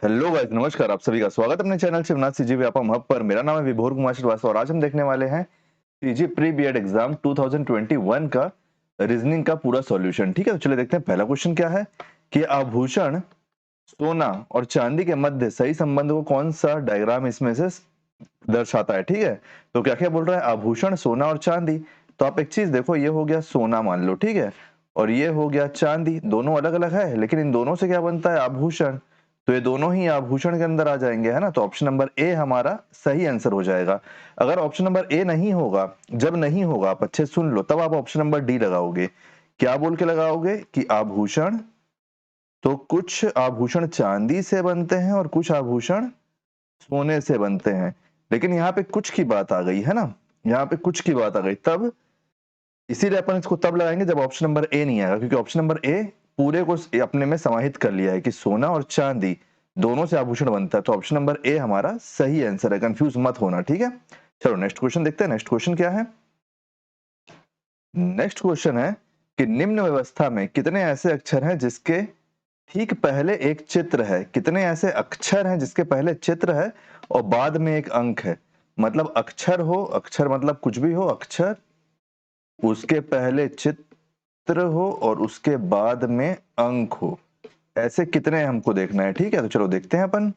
Hello guys, नमस्कार। आप सभी का स्वागत है अपने channel Shivnath CG Vyapam hub पर। मेरा नाम है विभोर कुमार श्रीवास्तव और आज हम देखने वाले हैं पीजी प्री बीएड एग्जाम 2021 का रीजनिंग का पूरा सॉल्यूशन। ठीक है, तो चलिए देखते हैं पहला क्वेश्चन क्या है कि आभूषण सोना और चांदी के मध्य सही संबंध को कौन सा डायग्राम इसमें से दर्शाता है। ठीक है, तो क्या क्या बोल रहा है, आभूषण सोना और चांदी। तो आप एक चीज देखो, ये हो गया सोना मान लो, ठीक है, और ये हो गया चांदी। दोनों अलग अलग है लेकिन इन दोनों से क्या बनता है, आभूषण। तो ये दोनों ही आभूषण के अंदर आ जाएंगे, है ना। तो ऑप्शन नंबर ए हमारा सही आंसर हो जाएगा। अगर ऑप्शन नंबर ए नहीं होगा, जब नहीं होगा, आप अच्छे सुन लो, तब आप ऑप्शन नंबर डी लगाओगे। क्या बोल के लगाओगे कि आभूषण, तो कुछ आभूषण चांदी से बनते हैं और कुछ आभूषण सोने से बनते हैं। लेकिन यहाँ पे कुछ की बात आ गई है ना, यहाँ पे कुछ की बात आ गई, तब इसीलिए अपन इसको तब लगाएंगे जब ऑप्शन नंबर ए नहीं आएगा, क्योंकि ऑप्शन नंबर ए पूरे को अपने में समाहित कर लिया है कि सोना और चांदी दोनों से आभूषण बनता है। तो ऑप्शन नंबर ए हमारा सही आंसर है, कंफ्यूज मत होना, ठीक है। चलो नेक्स्ट क्वेश्चन देखते हैं। नेक्स्ट क्वेश्चन क्या है, नेक्स्ट क्वेश्चन है कि निम्न व्यवस्था में कितने ऐसे अक्षर हैं जिसके ठीक पहले एक चित्र है। कितने ऐसे अक्षर हैं जिसके पहले चित्र है और बाद में एक अंक है। मतलब अक्षर हो, अक्षर मतलब कुछ भी हो, अक्षर, उसके पहले चित्र हो और उसके बाद में अंक हो। ऐसे कितने हमको देखना है। ठीक है, तो चलो देखते हैं अपन।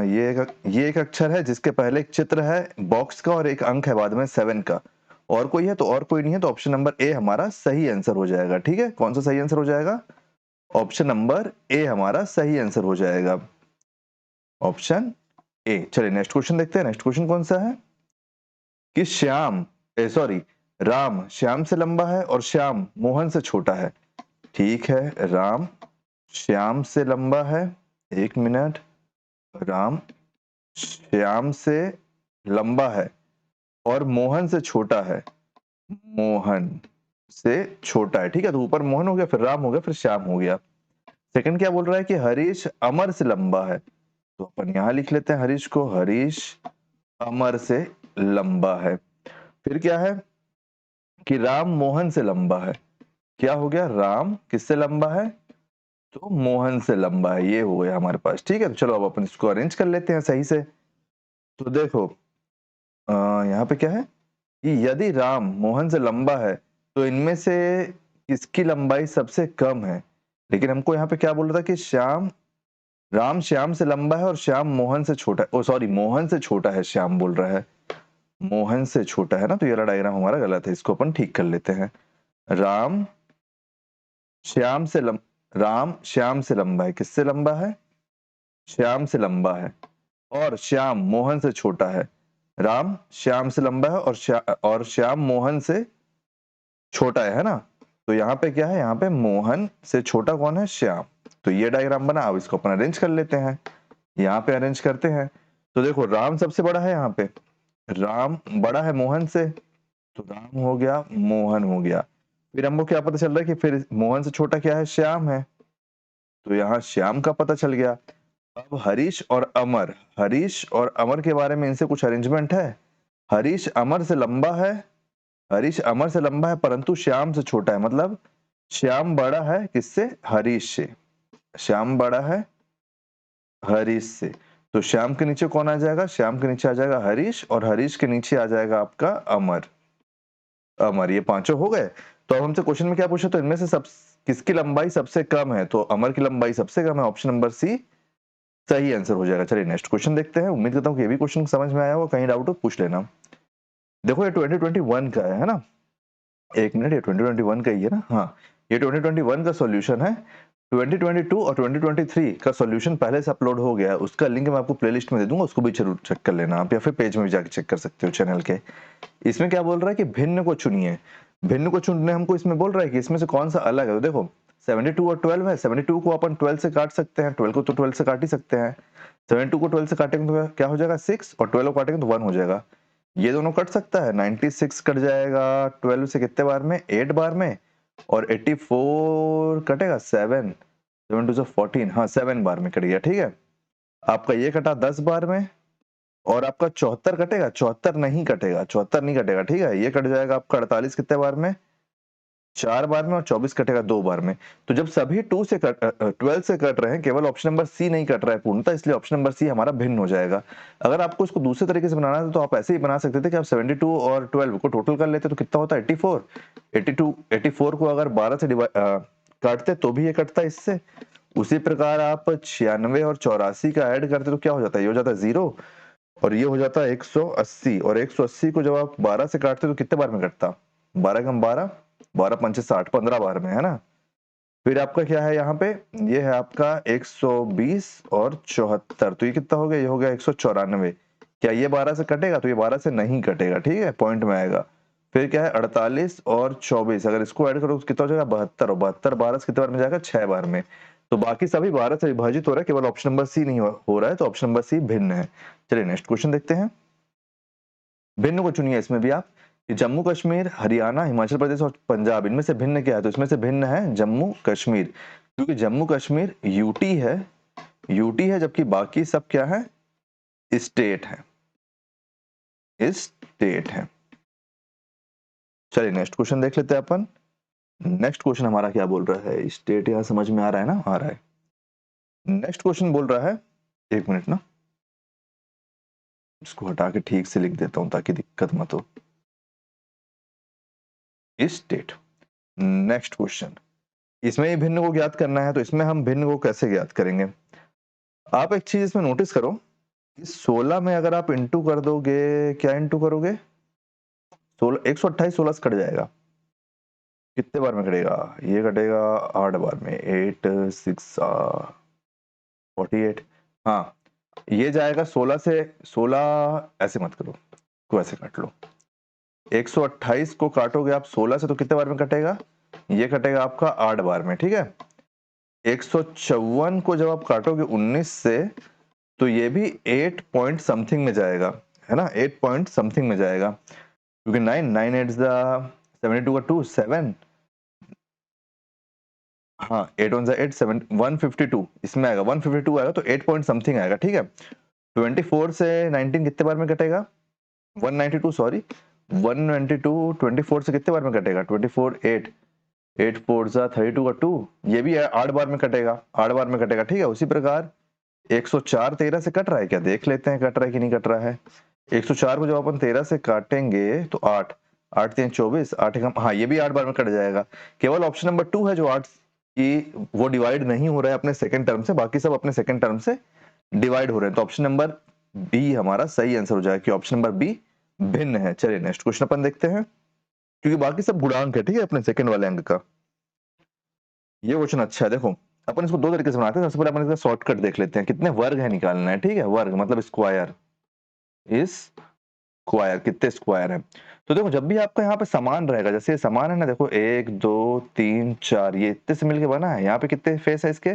ये एक अक्षर है जिसके पहले एक चित्र है बॉक्स का और एक अंक है बाद में 7 का। और कोई है तो और कोई नहीं है, तो ऑप्शन नंबर ए हमारा सही आंसर हो जाएगा। ठीक है, कौन सा सही आंसर हो जाएगा, ऑप्शन नंबर ए हमारा सही आंसर हो जाएगा, ऑप्शन ए। चलिए नेक्स्ट क्वेश्चन देखते हैं। नेक्स्ट क्वेश्चन कौन सा है कि राम श्याम से लंबा है और श्याम मोहन से छोटा है। ठीक है, राम श्याम से लंबा है, एक मिनट, राम श्याम से लंबा है और मोहन से छोटा है, मोहन से छोटा है। ठीक है, तो ऊपर मोहन हो गया, फिर राम हो गया, फिर श्याम हो गया। सेकंड क्या बोल रहा है कि हरीश अमर से लंबा है। तो अपन यहां लिख लेते हैं हरीश को, हरीश अमर से लंबा है। फिर क्या है कि राम मोहन से लंबा है। क्या हो गया, राम किससे लंबा है, तो मोहन से लंबा है। ये हो गया हमारे पास। ठीक है, तो चलो अब अपन इसको अरेंज कर लेते हैं सही से। तो देखो यहाँ पे क्या है कि यदि राम मोहन से लंबा है तो इनमें से किसकी लंबाई सबसे कम है। लेकिन हमको यहाँ पे क्या बोल रहा था कि राम श्याम से लंबा है और श्याम मोहन से छोटा है। ओ सॉरी, मोहन से छोटा है, श्याम बोल रहा है, मोहन से छोटा है ना। तो ये वाला डायग्राम हमारा गलत है, इसको अपन ठीक कर लेते हैं। राम श्याम से राम श्याम से लंबा है, किससे लंबा है, श्याम से लंबा है, और श्याम मोहन से छोटा है। राम श्याम से लंबा है और श्याम मोहन से छोटा है ना। तो यहाँ पे क्या है, यहाँ पे मोहन से छोटा कौन है, श्याम। तो ये डायग्राम बना। अब इसको अपन अरेंज कर लेते हैं, यहाँ पे अरेंज करते हैं। तो देखो राम सबसे बड़ा है, यहाँ पे राम बड़ा है मोहन से, तो राम हो गया, मोहन हो गया। फिर हमको क्या पता चल रहा है कि फिर मोहन से छोटा क्या है, श्याम है, तो यहाँ श्याम का पता चल गया। अब हरीश और अमर के बारे में इनसे कुछ अरेंजमेंट है। हरीश अमर से लंबा है, हरीश अमर से लंबा है परंतु श्याम से छोटा है। मतलब श्याम बड़ा है किससे, हरीश से, श्याम बड़ा है हरीश से। तो श्याम के नीचे कौन आ जाएगा, श्याम के नीचे आ जाएगा हरीश, और हरीश के नीचे आ जाएगा आपका अमर। अमर, ये पांचों हो गए। तो अब हमसे क्वेश्चन में क्या पूछा, तो इनमें से सब किसकी लंबाई सबसे कम है, तो अमर की लंबाई सबसे कम है, ऑप्शन नंबर सी सही आंसर हो जाएगा। चलिए नेक्स्ट क्वेश्चन देखते हैं। उम्मीद करता हूँ कि ये भी क्वेश्चन समझ में आया होगा, कहीं डाउट हो पूछ लेना। देखो ये 2021 का है ना, एक मिनट, ये 2021 का ही है ना, हाँ ये 2021 का सॉल्यूशन है। 2022 और 2023 का सॉल्यूशन पहले से अपलोड हो गया है, उसका लिंक मैं आपको प्लेलिस्ट में दे दूंगा, उसको भी जरूर चेक कर लेना आप, या फिर पेज में भी जाकर चेक कर सकते हो चैनल के। इसमें क्या बोल रहा है कि भिन्न को चुनिए। भिन्न को चुनने हमको इसमें बोल रहा है कि इसमें से कौन सा अलग है। तो देखो 72 और 12 है, 72 को अपन 12 से काट सकते हैं, 12 को तो 12 से काट ही सकते हैं। 72 को 12 से काटेंगे तो क्या हो जाएगा 6, और 12 को काटेंगे तो 1 हो जाएगा। ये दोनों कट सकता है, 96 कट जाएगा 12 से कितने बार में, 8 बार में, और 84 कटेगा 7, 7 टू 14, हाँ 7 बार में कट गया। ठीक है, आपका ये कटा 10 बार में, और आपका 74 कटेगा, 74 नहीं कटेगा, 74 नहीं कटेगा। ठीक है, ये कट जाएगा आपका 48 कितने बार में, 4 बार में और 24 कटेगा 2 बार में। तो जब सभी 12 से कट रहे हैं, केवल ऑप्शन नंबर सी नहीं कट रहा है पूर्णतः, इसलिए ऑप्शन नंबर सी हमारा भिन्न हो जाएगा। अगर आपको इसको दूसरे तरीके से बनाना था तो आप ऐसे ही बना सकते थे कि आप 72 और 12 को टोटल कर लेते तो कितना होता है 84। 84 को अगर 12 से काटते तो भी ये कटता इससे। उसी प्रकार आप 96 और 84 का ऐड करते तो क्या हो जाता है, ये हो जाता है 0 और ये हो जाता है 180। और 180 को जब आप 12 से काटते तो कितने बार में कटता, 12 कम 12, 12 पंचे 60, 15 बार में, है ना। फिर आपका क्या है यहाँ पे, ये है आपका 120 और 74, तो ये कितना हो गया, ये हो गया 194। क्या ये 12 से कटेगा, तो ये 12 से नहीं कटेगा, ठीक है, पॉइंट में आएगा। फिर क्या है 48 और 24, अगर इसको ऐड करो तो कितना हो जाएगा 72, और 72 12 से कितने बार में जाएगा 6 बार में। तो बाकी सभी 12 से विभाजित हो रहा है, केवल ऑप्शन नंबर सी नहीं हो रहा है, तो ऑप्शन नंबर सी भिन्न है। चलिए नेक्स्ट क्वेश्चन देखते हैं। भिन्न को चुनिए इसमें भी आप, कि जम्मू कश्मीर, हरियाणा, हिमाचल प्रदेश और पंजाब, इनमें से भिन्न क्या है, तो इसमें से भिन्न है जम्मू कश्मीर, क्योंकि जम्मू कश्मीर यूटी है, यूटी है, जबकि बाकी सब क्या है, स्टेट है, स्टेट है। चलिए नेक्स्ट क्वेश्चन देख लेते हैं अपन। नेक्स्ट क्वेश्चन हमारा क्या बोल रहा है, स्टेट यहां समझ में आ रहा है ना, आ रहा है। नेक्स्ट क्वेश्चन बोल रहा है, एक मिनट ना, इसको हटा के ठीक से लिख देता हूं ताकि दिक्कत मत हो। स्टेट। नेक्स्ट क्वेश्चन, इसमें ये भिन्न को ज्ञात करना है, तो इसमें हम भिन्न को कैसे ज्ञात करेंगे। आप एक चीज इसमें नोटिस करो, इस 16 में अगर आप इंटू कर दोगे, क्या इंटू करोगे, 16 128 16 से कट जाएगा, कितने बार में कटेगा, ये कटेगा 8 बार में, 8 6 48। हाँ, ये जाएगा 16 से, 16 ऐसे मत करो, को ऐसे काट लो, 128 को काटोगे आप 16 से तो कितने बार में कटेगा, ये कटेगा आपका 8 बार में, ठीक है। 154 को जब आप काटोगे 19 से तो ये भी 8 पॉइंट समथिंग में जाएगा, है ना, 8 पॉइंट समथिंग में जाएगा, क्योंकि 9 8 72 का 2 7, हाँ 8 1 8 7 152 इसमें आएगा, 152 आएगा तो 8 पॉइंट समथिंग आएगा, ठीक है। 24 से 19 कितने बार में कटेगा, 192 सॉरी, 192 24 से कितने बार में कटेगा, 24 8 8 4 32 का 2, ये भी 8 बार में कटेगा, 8 बार में कटेगा, ठीक है। उसी प्रकार 104 13 से कट रहा है क्या, देख लेते हैं कट रहा है कि नहीं कट रहा है। 104 को जब अपन 13 से काटेंगे तो 8 8 3 24, 8 एकम, हाँ ये भी 8 बार में कट जाएगा। केवल ऑप्शन नंबर 2 है जो 8 की वो डिवाइड नहीं हो रहा है अपने सेकंड टर्म से, बाकी सब अपने सेकंड टर्म से डिवाइड हो रहे हैं, तो ऑप्शन नंबर बी हमारा सही आंसर हो जाएगा कि ऑप्शन नंबर बी भिन्न है। चलिए नेक्स्ट क्वेश्चन अपन देखते हैं, क्योंकि बाकी सब गुणांक है, ठीक है, अपने सेकंड वाले अंक का। ये क्वेश्चन अच्छा है, देखो अपन इसको दो तरीके से बनाते हैं। सबसे पहले अपन इसका शॉर्टकट देख लेते हैं, कितने वर्ग है निकालना है, ठीक है, वर्ग मतलब स्क्वायर, इस स्क्वायर कितने स्क्वायर है। तो देखो जब भी आपका यहाँ पे समान रहेगा, जैसे समान है ना, देखो 1 2 3 4, ये इतने से मिलके बना है, यहाँ पे कितने फेस है इसके,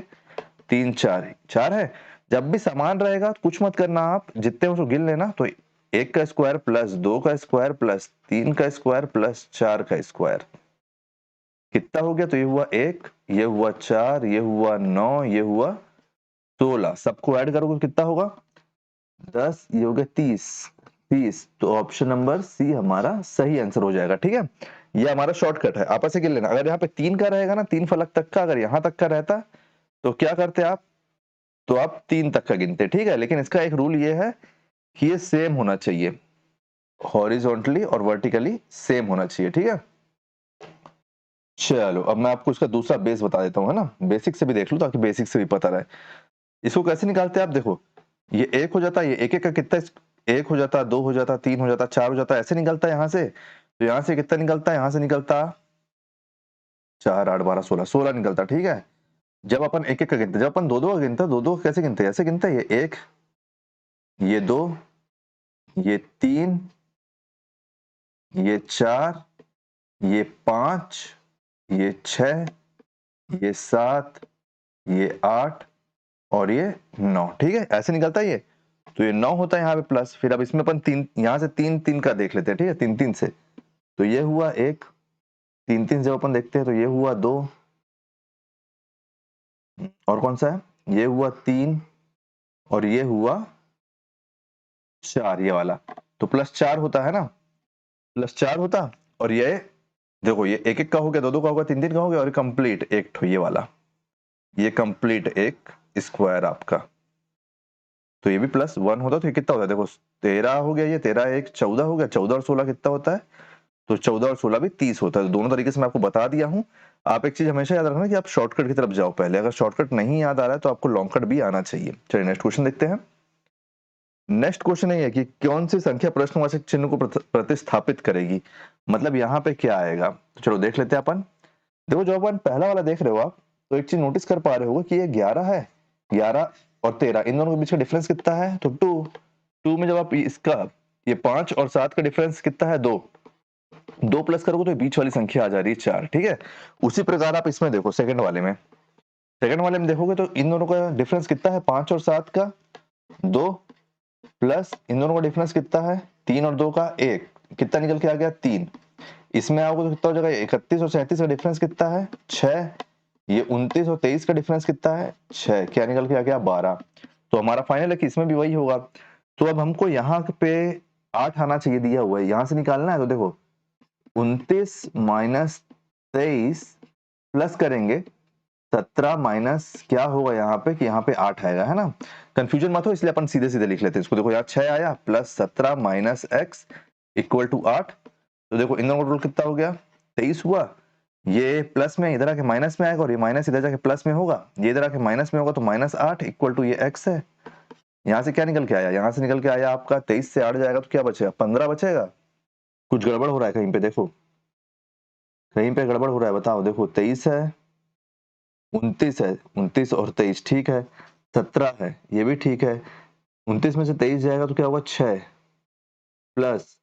3 4 4 है। जब भी समान रहेगा तो कुछ मत करना, आप जितने उसको गिन लेना, तो 1 का स्क्वायर प्लस 2 का स्क्वायर प्लस 3 का स्क्वायर प्लस 4 का स्क्वायर, कितना हो गया, तो ये हुआ 1, ये हुआ 4, ये हुआ 9, ये हुआ 16, सबको ऐड करोगे तो कितना होगा 10, ये हो गया 30। तो ऑप्शन नंबर सी हमारा सही आंसर हो जाएगा, ठीक है। ये हमारा शॉर्टकट है, आपस से गिन लेना। अगर यहाँ पे 3 का रहेगा ना, 3 फलक तक का, अगर यहाँ तक का रहता तो क्या करते आप, तो आप 3 तक का गिनते, ठीक है। लेकिन इसका एक रूल ये है कि ये सेम होना चाहिए, हॉरिजॉन्टली और वर्टिकली सेम होना चाहिए, ठीक है। चलो अब मैं आपको इसका दूसरा बेस बता देता हूँ, है ना, बेसिक से भी देख लो ताकि बेसिक से भी पता रहे। इसको कैसे निकालते हैं आप, देखो ये 1 हो जाता है, ये एक एक का कितना, 1 हो जाता, 2 हो जाता, 3 हो जाता, 4 हो जाता, ऐसे निकलता है यहाँ से। तो यहाँ से कितना निकलता है, यहाँ से निकलता 4 8 12 16 16 निकलता, ठीक है। जब अपन एक एक का गिनते, जब अपन दो दो का गिनते, दो दो कैसे गिनते हैं, ऐसे गिनते हैं, ये 1, ये 2, ये 3, ये 4, ये 5, ये 6, ये 7, ये 8 और ये 9, ठीक है, ऐसे निकलता है ये। तो ये 9 होता है यहाँ पे प्लस, फिर अब इसमें अपन 3, यहाँ से 3 3 का देख लेते हैं, ठीक है, 3 3 से। तो ये हुआ 1, 3 3 जब अपन देखते हैं तो ये हुआ 2, और कौन सा है, ये हुआ 3 और ये हुआ 4, ये वाला। तो +4 होता है ना, +4 होता, और ये देखो ये एक एक का हो गया, दो दो का हो गया, तीन तीन का हो गया, और कंप्लीट एक ठो ये वाला, ये कंप्लीट एक स्क्वायर आपका। तो ये भी +1 होता तो ये कितना होता है, देखो 13 हो गया, ये 13 एक 14 हो गया, 14 और 16 कितना होता है, तो 14 और 16 भी 30 होता है। तो दोनों तरीके से मैं आपको बता दिया हूँ। आप एक चीज हमेशा याद रखना कि आप शॉर्टकट की तरफ जाओ पहले, अगर शॉर्टकट नहीं याद आ रहा है तो आपको लॉन्ग कट भी आना चाहिए। चलिए नेक्स्ट क्वेश्चन देखते हैं। नेक्स्ट क्वेश्चन ये है कि कौन सी संख्या प्रश्नवाचक चिन्ह को प्रतिस्थापित करेगी, मतलब यहाँ पे क्या आएगा। तो चलो देख लेते हैं अपन। देखो जो अपन पहला वाला देख रहे हो आप, तो एक चीज नोटिस कर पा रहे हो कि ये 11 है, 11 और 13 इन दोनों के बीच का डिफरेंस कितना है, तो 2 में जब आप इसका ये 5 और 7 का डिफरेंस कितना है, 2 प्लस करोगे तो बीच वाली संख्या आ जा रही है 4, ठीक है। उसी प्रकार आप इसमें देखो सेकंड वाले में, देखोगे तो इन दोनों का डिफरेंस कितना है, 5 और 7 का 2 प्लस इन दोनों का डिफरेंस कितना है, 3 और 2 का 1, कितना निकल के आ गया 3। इसमें आओगे तो कितना हो जाएगा, 31 और 37 का डिफरेंस कितना है 6, ये 29 और 23 का डिफरेंस कितना है 6, क्या निकल के आ गया 12। तो हमारा फाइनल है कि इसमें भी वही होगा। तो अब हमको यहाँ पे 8 आना चाहिए, दिया हुआ है, यहां से निकालना है। तो देखो 29 माइनस 23 प्लस करेंगे 17 माइनस क्या होगा यहाँ पे, कि यहाँ पे 8 आएगा, है ना। कंफ्यूजन मत हो, इसलिए अपन सीधे सीधे लिख लेते हैं इसको। देखो यहाँ 6 आया plus 17 minus x equal to 8। तो देखो इन दोनों का टोटल कितना हो गया, 23 हुआ। ये प्लस में इधर आके माइनस में आएगा, और ये माइनस इधर जाके प्लस में होगा, ये इधर आके माइनस में होगा, तो -8 इक्वल टू ये x है। यहाँ से क्या निकल के आया, यहाँ से निकल के आया आपका 23 से 8 जाएगा तो क्या बचेगा, 15 बचेगा। कुछ गड़बड़ हो रहा है कहीं पे, देखो कहीं पे गड़बड़ हो रहा है, बताओ। देखो 23 है, 29 है, 29 और 23 ठीक है, 17 है, ये भी ठीक है। 29 में से 23 जाएगा तो क्या होगा 6 प्लस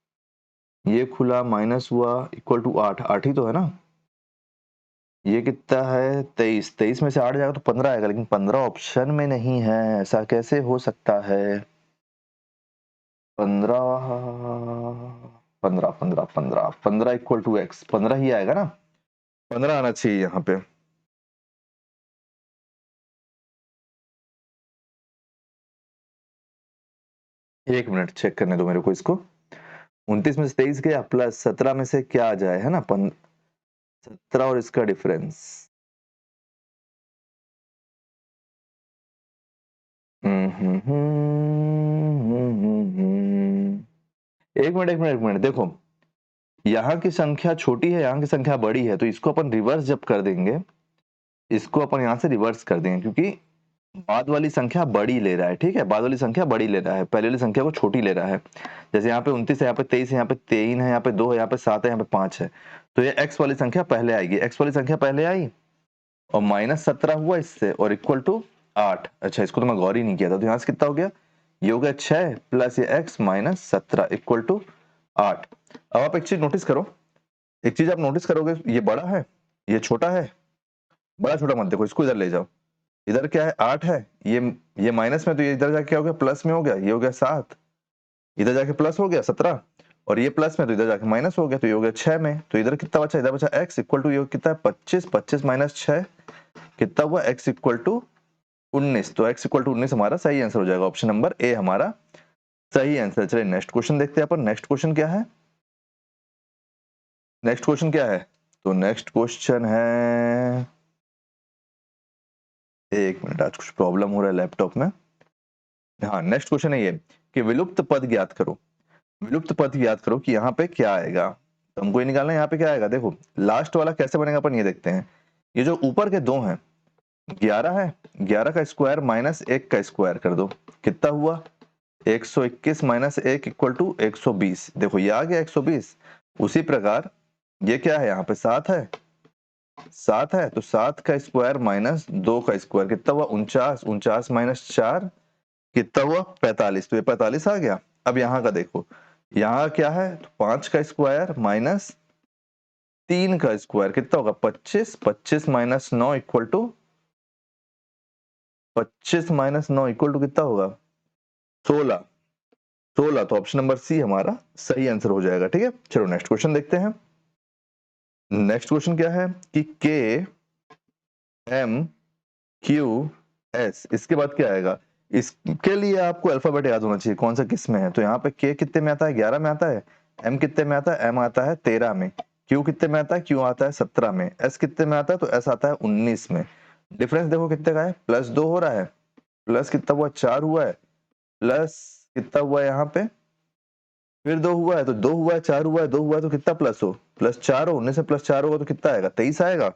ये खुला माइनस हुआ इक्वल टू 8, 8 ही तो है ना। ये कितना है 23, 23 में से 8 जाएगा तो 15 आएगा, लेकिन 15 ऑप्शन में नहीं है, ऐसा कैसे हो सकता है। 15 15 15 15 15 इक्वल टू x, 15 ही आएगा ना, 15 आना चाहिए यहाँ पे। एक मिनट चेक करने दो मेरे को इसको। 29 में से 23 गया प्लस 17 में से क्या आ जाए, है ना 17 और इसका डिफरेंस। एक मिनट देखो, यहाँ की संख्या छोटी है, यहाँ की संख्या बड़ी है, तो इसको अपन रिवर्स जब कर देंगे, इसको अपन यहाँ से रिवर्स कर देंगे, क्योंकि बाद वाली संख्या बड़ी ले रहा है, ठीक है, बाद वाली संख्या बड़ी ले रहा है, पहले वाली संख्या को छोटी ले रहा है। जैसे यहाँ पे 29 है, यहाँ पे 23 है, यहाँ पे 3 है, यहाँ पे 2 है, यहाँ पे 7 है, यहाँ पे 5 है, तो ये x वाली संख्या पहले आएगी, x वाली संख्या पहले आई और -17 हुआ इससे और इक्वल टू 8। अच्छा इसको तो मैं गौर ही नहीं किया था, तो यहाँ से कितना हो गया, ये हो गया 6 प्लस ये x -17 इक्वल टू 8। अब आप एक चीज नोटिस करो, एक चीज आप नोटिस करोगे, ये बड़ा है ये छोटा है, बड़ा छोटा मत देखो, इसको इधर ले जाओ। इधर क्या है 8 है, ये माइनस में, तो ये इधर जाके क्या हो गया प्लस में हो गया, ये हो गया 7, इधर जाके प्लस हो गया 17, और ये प्लस में तो इधर जाके माइनस हो गया, तो ये हो गया 6 में। तो इधर कितना बचा, इधर बचा x इक्वल टू ये कितना है 25, 25 माइनस 6 कितना हुआ x इक्वल टू 19। तो x इक्वल टू 19 हमारा सही आंसर हो जाएगा, ऑप्शन नंबर ए हमारा सही आंसर। चलिए नेक्स्ट क्वेश्चन देखते हैं अपन। नेक्स्ट क्वेश्चन क्या है, नेक्स्ट क्वेश्चन क्या है, तो नेक्स्ट क्वेश्चन है, एक मिनट आज कुछ प्रॉब्लम हो रहा है लैपटॉप में। हाँ नेक्स्ट क्वेश्चन है ये कि विलुप्त पद ज्ञात करो। विलुप्त पद ज्ञात करो कि यहाँ पे क्या आएगा, तो हमको ये निकालना है यहाँ पे क्या आएगा। देखो लास्ट वाला कैसे बनेगा अपन ये देखते हैं। ये जो ऊपर के दो हैं 11 है, 11 का स्क्वायर माइनस 1 का स्क्वायर कर दो, कितना हुआ 121 माइनस 1 इक्वल टू 120। देखो ये आ गया 120। उसी प्रकार ये क्या है, यहाँ पे 7 है, 7 है तो 7 का स्क्वायर माइनस 2 का स्क्वायर कितना हुआ 49, 49 माइनस 4 कितना हुआ 45। तो ये 45 आ गया। अब यहाँ का देखो, यहाँ क्या है तो 5 का स्क्वायर माइनस 3 का स्क्वायर कितना होगा 25, 25 minus 9 equal to 25 minus 9 equal to कितना होगा 16, 16। तो ऑप्शन नंबर सी हमारा सही आंसर हो जाएगा, ठीक है। चलो नेक्स्ट क्वेश्चन देखते हैं। नेक्स्ट क्वेश्चन क्या है कि के एम क्यू एस, इसके बाद क्या आएगा। इसके लिए आपको अल्फाबेट याद होना चाहिए कौन सा किस में है। तो यहाँ पे के कितने में आता है 11 में आता है, एम कितने में आता है, एम आता है 13 में, क्यू कितने में आता है, क्यू आता है 17 में, एस कितने में आता है, तो एस आता है 19 में। डिफरेंस देखो कितने का है, +2 हो रहा है, प्लस कितना हुआ 4 हुआ है, प्लस कितना हुआ है यहाँ पे, फिर 2 हुआ है, तो 2 हुआ है, 4 हुआ है, 2 हुआ है, तो कितना प्लस हो, +4 हो, 19 से +4 होगा तो कितना आएगा, 23 आएगा,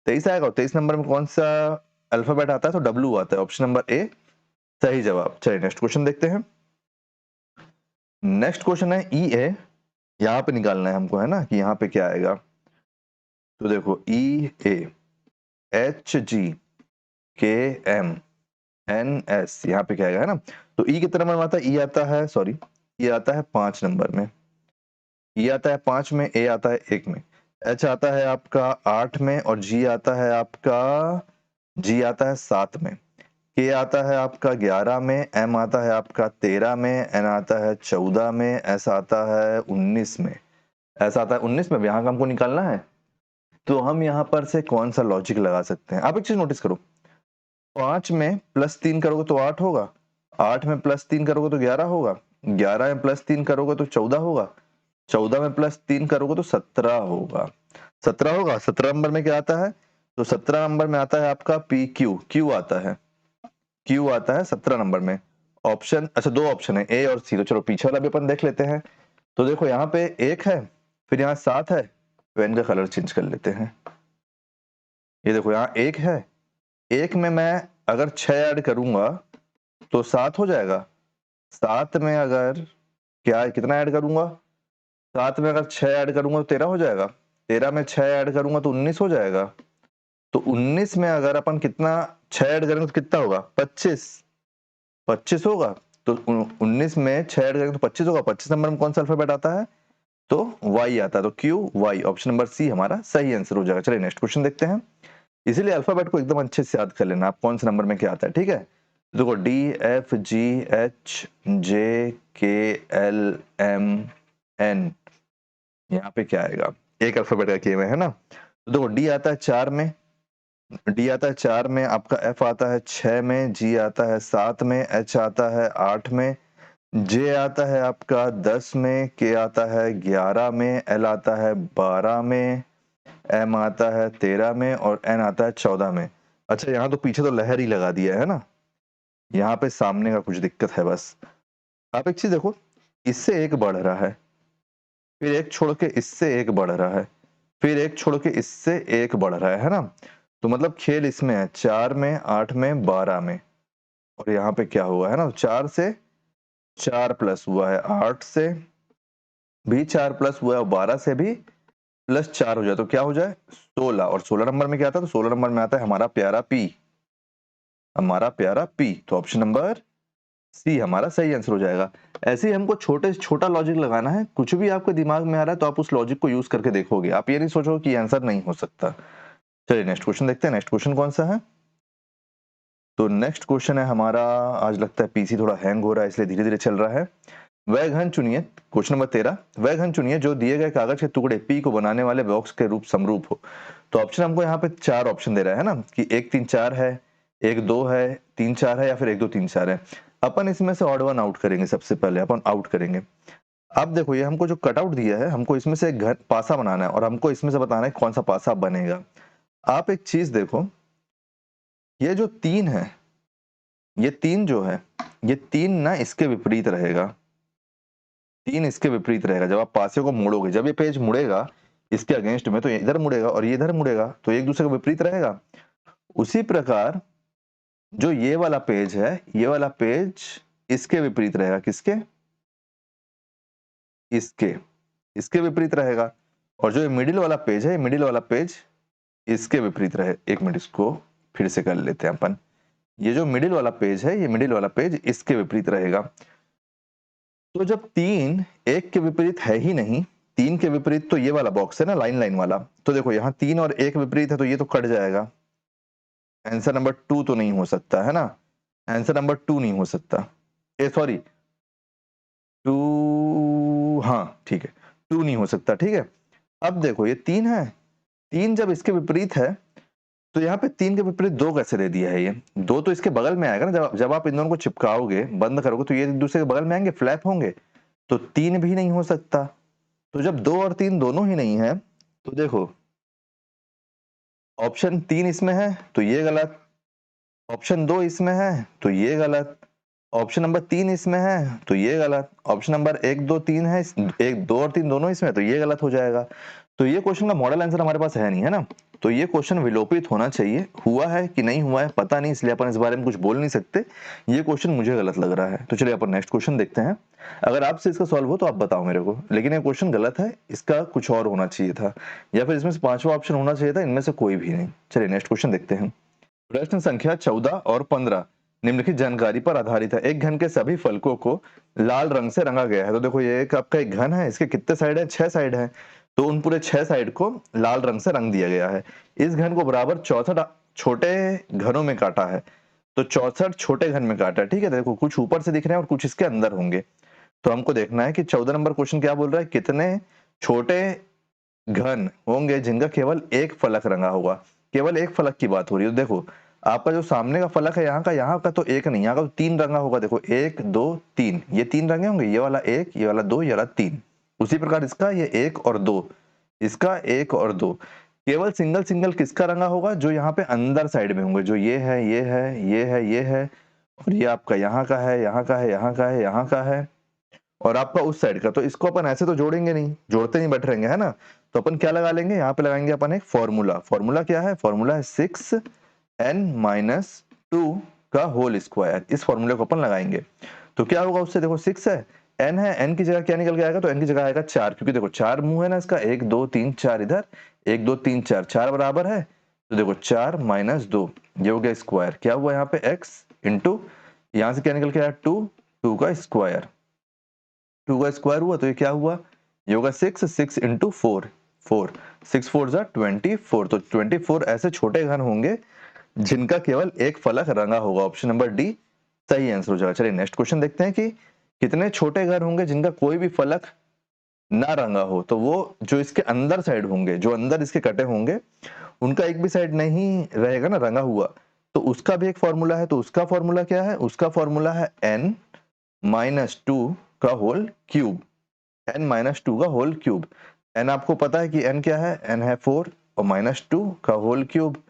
23 आएगा। और 23 नंबर में कौन सा अल्फाबेट आता है, तो डब्ल्यू आता है, ऑप्शन नंबर ए सही जवाब। चलिए नेक्स्ट क्वेश्चन देखते हैं। नेक्स्ट क्वेश्चन है ई ए, यहाँ पे निकालना है हमको, है ना, कि यहाँ पे क्या आएगा। तो देखो ई ए एच जी के एम एन एस, यहाँ पे क्या आएगा, है ना। तो ई कितने नंबर में आता है, ई आता है, सॉरी, ई आता है 5 नंबर में, ई आता है 5 में, ए आता है 1 में, एच आता है आपका 8 में, और जी आता है आपका, जी आता है 7 में, के आता है आपका 11 में, एम आता है आपका 13 में, एन आता है 14 में, एस आता है 19 में, ऐसा आता है 19 में। यहाँ का हमको निकालना है, तो हम यहाँ पर से कौन सा लॉजिक लगा सकते हैं। आप एक चीज नोटिस करो, 5 में +3 करोगे तो 8 होगा, 8 में +3 करोगे तो 11 होगा, 11 में +3 करोगे तो 14 होगा, 14 में +3 करोगे तो 17 होगा, 17 होगा। 17 नंबर में क्या आता है, तो 17 नंबर में आता है आपका पी क्यू, क्यू आता है, क्यू आता है 17 नंबर में। ऑप्शन, अच्छा 2 ऑप्शन है, ए और सी, तो चलो पीछे वाला भी अपन देख लेते हैं। तो देखो यहाँ पे 1 है, फिर यहाँ 7 है, पेन का कलर चेंज कर लेते हैं। ये देखो यहाँ 1 है, 1 में मैं अगर 6 ऐड करूंगा तो 7 हो जाएगा, 7 में अगर क्या कितना ऐड करूंगा, 7 में अगर 6 ऐड करूंगा तो 13 हो जाएगा, 13 में 6 ऐड करूंगा तो 19 हो जाएगा। तो 19 में अगर अपन कितना 6 ऐड करेंगे तो कितना होगा, 25, 25 होगा। तो 19 में 6 ऐड करेंगे तो 25 होगा। 25 नंबर में कौन सा अल्फाबेट आता है, तो वाई आता है, तो Q Y, option number C हमारा सही आंसर हो जाएगा। चलिए नेक्स्ट क्वेश्चन देखते हैं। इसीलिए अल्फाबेट को एकदम अच्छे से याद कर लेना आप, कौन से नंबर में क्या आता है, ठीक है। देखो D F G H J के एल एम एन, यहाँ पे क्या आएगा, एक अल्फाबेट का किए हुए है ना। तो देखो डी आता है 4 में, डी आता है 4 में, आपका एफ आता है 6 में, जी आता है 7 में, एच आता है 8 में, जे आता है आपका 10 में, के आता है 11 में, एल आता है 12 में, एम आता है 13 में, और एन आता है 14 में। अच्छा यहाँ तो पीछे तो लहर ही लगा दिया है ना, यहाँ पे सामने का कुछ दिक्कत है बस। आप एक चीज देखो, इससे एक बढ़ रहा है, फिर एक छोड़ के इससे एक बढ़ रहा है, फिर एक छोड़ के इससे एक बढ़ रहा है ना। तो मतलब खेल इसमें है, 4 में, 8 में, 12 में, और यहाँ पे क्या हुआ है ना, 4 से 4 प्लस हुआ है, 8 से भी 4 प्लस हुआ है, और 12 से भी +4 हो जाए तो क्या हो जाए, 16। और 16 नंबर में क्या आता है, तो 16 नंबर में आता है हमारा प्यारा पी, हमारा प्यारा पी। तो ऑप्शन नंबर सी हमारा सही आंसर हो जाएगा। ऐसे ही हमको छोटे से छोटा लॉजिक लगाना है, कुछ भी आपके दिमाग में आ रहा है तो आप उस लॉजिक को यूज करके देखोगे, आप ये नहीं सोचो कि आंसर नहीं हो सकता। चलिए नेक्स्ट क्वेश्चन देखते हैं। नेक्स्ट क्वेश्चन कौन सा है, तो नेक्स्ट क्वेश्चन है हमारा, आज लगता है पीसी थोड़ा हैंग हो रहा है इसलिए धीरे धीरे चल रहा है। वह घन चुनिए, क्वेश्चन नंबर 13, वह घन चुनिए जो दिए गए कागज के टुकड़े पी को बनाने वाले बॉक्स के रूप समरूप हो। तो ऑप्शन हमको यहाँ पे 4 ऑप्शन दे रहा है ना, कि 1 3 4 है, 1 2 है, 3 4 है, या फिर 1 2 3 4 है। अपन इसमें से ऑड वन आउट करेंगे, सबसे पहले अपन आउट करेंगे। अब देखो ये हमको जो कट आउट दिया है, हमको इसमें से एक घर पासा बनाना है, और हमको इसमें से बताना है कौन सा पासा बनेगा। आप एक चीज देखो, ये जो 3 है, ये 3 जो है, ये 3 ना इसके विपरीत रहेगा, 3 इसके विपरीत रहेगा। जब आप पासे को मोड़ोगे, जब ये पेज मुड़ेगा इसके अगेंस्ट में, तो ये इधर मुड़ेगा और ये इधर मुड़ेगा, तो एक दूसरे के विपरीत रहेगा। उसी प्रकार जो ये वाला पेज है, ये वाला पेज इसके विपरीत रहेगा, किसके, इसके, इसके विपरीत रहेगा। और जो ये मिडिल वाला पेज है, मिडिल वाला पेज इसके विपरीत रहे। एक मिनट, इसको फिर से कर लेते हैं अपन। ये जो मिडिल वाला पेज है, ये मिडिल वाला पेज इसके विपरीत रहेगा। तो जब 3 1 के विपरीत है ही नहीं, 3 के विपरीत तो ये वाला बॉक्स है ना, लाइन लाइन वाला, तो देखो यहाँ 3 और 1 विपरीत है तो ये तो कट जाएगा। आंसर नंबर 2 तो नहीं हो सकता है ना, आंसर नंबर 2 नहीं हो सकता, ए सॉरी 2, हाँ ठीक है, 2 नहीं हो सकता, ठीक है। अब देखो ये 3 है, 3 जब इसके विपरीत है तो यहाँ पे 3 के विपरीत 2 कैसे दे दिया है, ये 2 तो इसके बगल में आएगा ना, जब आप इन दोनों को चिपकाओगे, बंद करोगे, तो ये एक दूसरे के बगल में आएंगे, फ्लैप होंगे, तो 3 भी नहीं हो सकता। तो जब 2 और 3 दोनों ही नहीं है तो देखो ऑप्शन 3 इसमें है तो ये गलत, ऑप्शन 2 इसमें है तो ये गलत, ऑप्शन नंबर 3 इसमें है तो ये गलत, ऑप्शन नंबर 1 2 3 है, 1 2 और 3 दोनों इसमें है तो ये गलत हो जाएगा। तो ये क्वेश्चन का मॉडल आंसर हमारे पास है नहीं, है ना। तो ये क्वेश्चन विलोपित होना चाहिए, हुआ है कि नहीं हुआ है पता नहीं, इसलिए अपन इस बारे में कुछ बोल नहीं सकते। ये क्वेश्चन मुझे गलत लग रहा है। तो चलिए अपन नेक्स्ट क्वेश्चन देखते हैं। अगर आपसे इसका सॉल्व हो तो आप बताओ मेरे को, लेकिन ये क्वेश्चन गलत है, इसका कुछ और होना चाहिए था, या फिर इसमें से पांचवा ऑप्शन होना चाहिए था, इनमें से कोई भी नहीं। चलिए नेक्स्ट क्वेश्चन देखते हैं। प्रश्न संख्या 14 और 15 निम्नलिखित जानकारी पर आधारित है। एक घन के सभी फलकों को लाल रंग से रंगा गया है। तो देखो ये एक आपका एक घन है, इसके कितने साइड है, 6 साइड है, तो उन पूरे 6 साइड को लाल रंग से रंग दिया गया है। इस घन को बराबर 64 छोटे घनों में काटा है। तो 64 छोटे घन में काटा है, ठीक है। देखो कुछ ऊपर से दिख रहे हैं और कुछ इसके अंदर होंगे। तो हमको देखना है कि 14 नंबर क्वेश्चन क्या बोल रहा है, कितने छोटे घन होंगे जिनका केवल एक फलक रंगा होगा। केवल एक फलक की बात हो रही है। देखो आपका जो सामने का फलक है यहाँ का तो एक नहीं, यहाँ का तो 3 रंगा होगा। देखो 1 2 3, ये 3 रंगे होंगे, ये वाला 1, ये वाला 2, ये वाला 3। उसी प्रकार इसका ये 1 और 2, इसका 1 और 2। केवल सिंगल सिंगल किसका रंगा होगा, जो यहाँ पे अंदर साइड में होंगे, जो ये है, ये है, ये है, ये है, और ये आपका यहाँ का है, यहाँ का है, यहाँ का है, यहाँ का है, और आपका उस साइड का। तो इसको अपन ऐसे तो जोड़ेंगे नहीं, जोड़ते नहीं बैठ रहेंगे, है ना। तो अपन क्या लगा लेंगे, यहाँ पे लगाएंगे अपन एक फॉर्मूला। फॉर्मूला क्या है, फॉर्मूला है 6n-2 का होल स्क्वायर। इस फॉर्मूले को अपन लगाएंगे तो क्या होगा उससे, देखो 6 है, n है, n की जगह क्या निकल के आएगा, तो n की जगह आएगा 4, क्योंकि देखो 4 मुंह है ना इसका, 1 2 3 4 इधर, 1 2 3 4, 4 बराबर है। तो देखो 4 - 2, ये हो गया स्क्वायर। क्या हुआ यहाँ पे x इंटू, यहाँ से क्या निकल के आया 2, 2 का स्क्वायर, 2 का स्क्वायर हुआ तो ये क्या हुआ, ये होगा 6, 6 इंटू 4, 4, 6 4 जा 24। तो 24 ऐसे छोटे घन होंगे जिनका केवल एक फलक रंगा होगा। ऑप्शन नंबर डी सही आंसर हो जाएगा। चलिए नेक्स्ट क्वेश्चन देखते हैं कि कितने छोटे घन होंगे जिनका कोई भी फलक ना रंगा हो। तो वो जो इसके अंदर साइड होंगे, जो अंदर इसके कटे होंगे, उनका एक भी साइड नहीं रहेगा ना रंगा हुआ, तो उसका भी एक फॉर्मूला है। तो उसका फॉर्मूला क्या है, उसका फॉर्मूला है n-2 का होल क्यूब, n-2 का होल क्यूब। n आपको पता है कि n क्या है, n है 4 और -2 का होल क्यूब।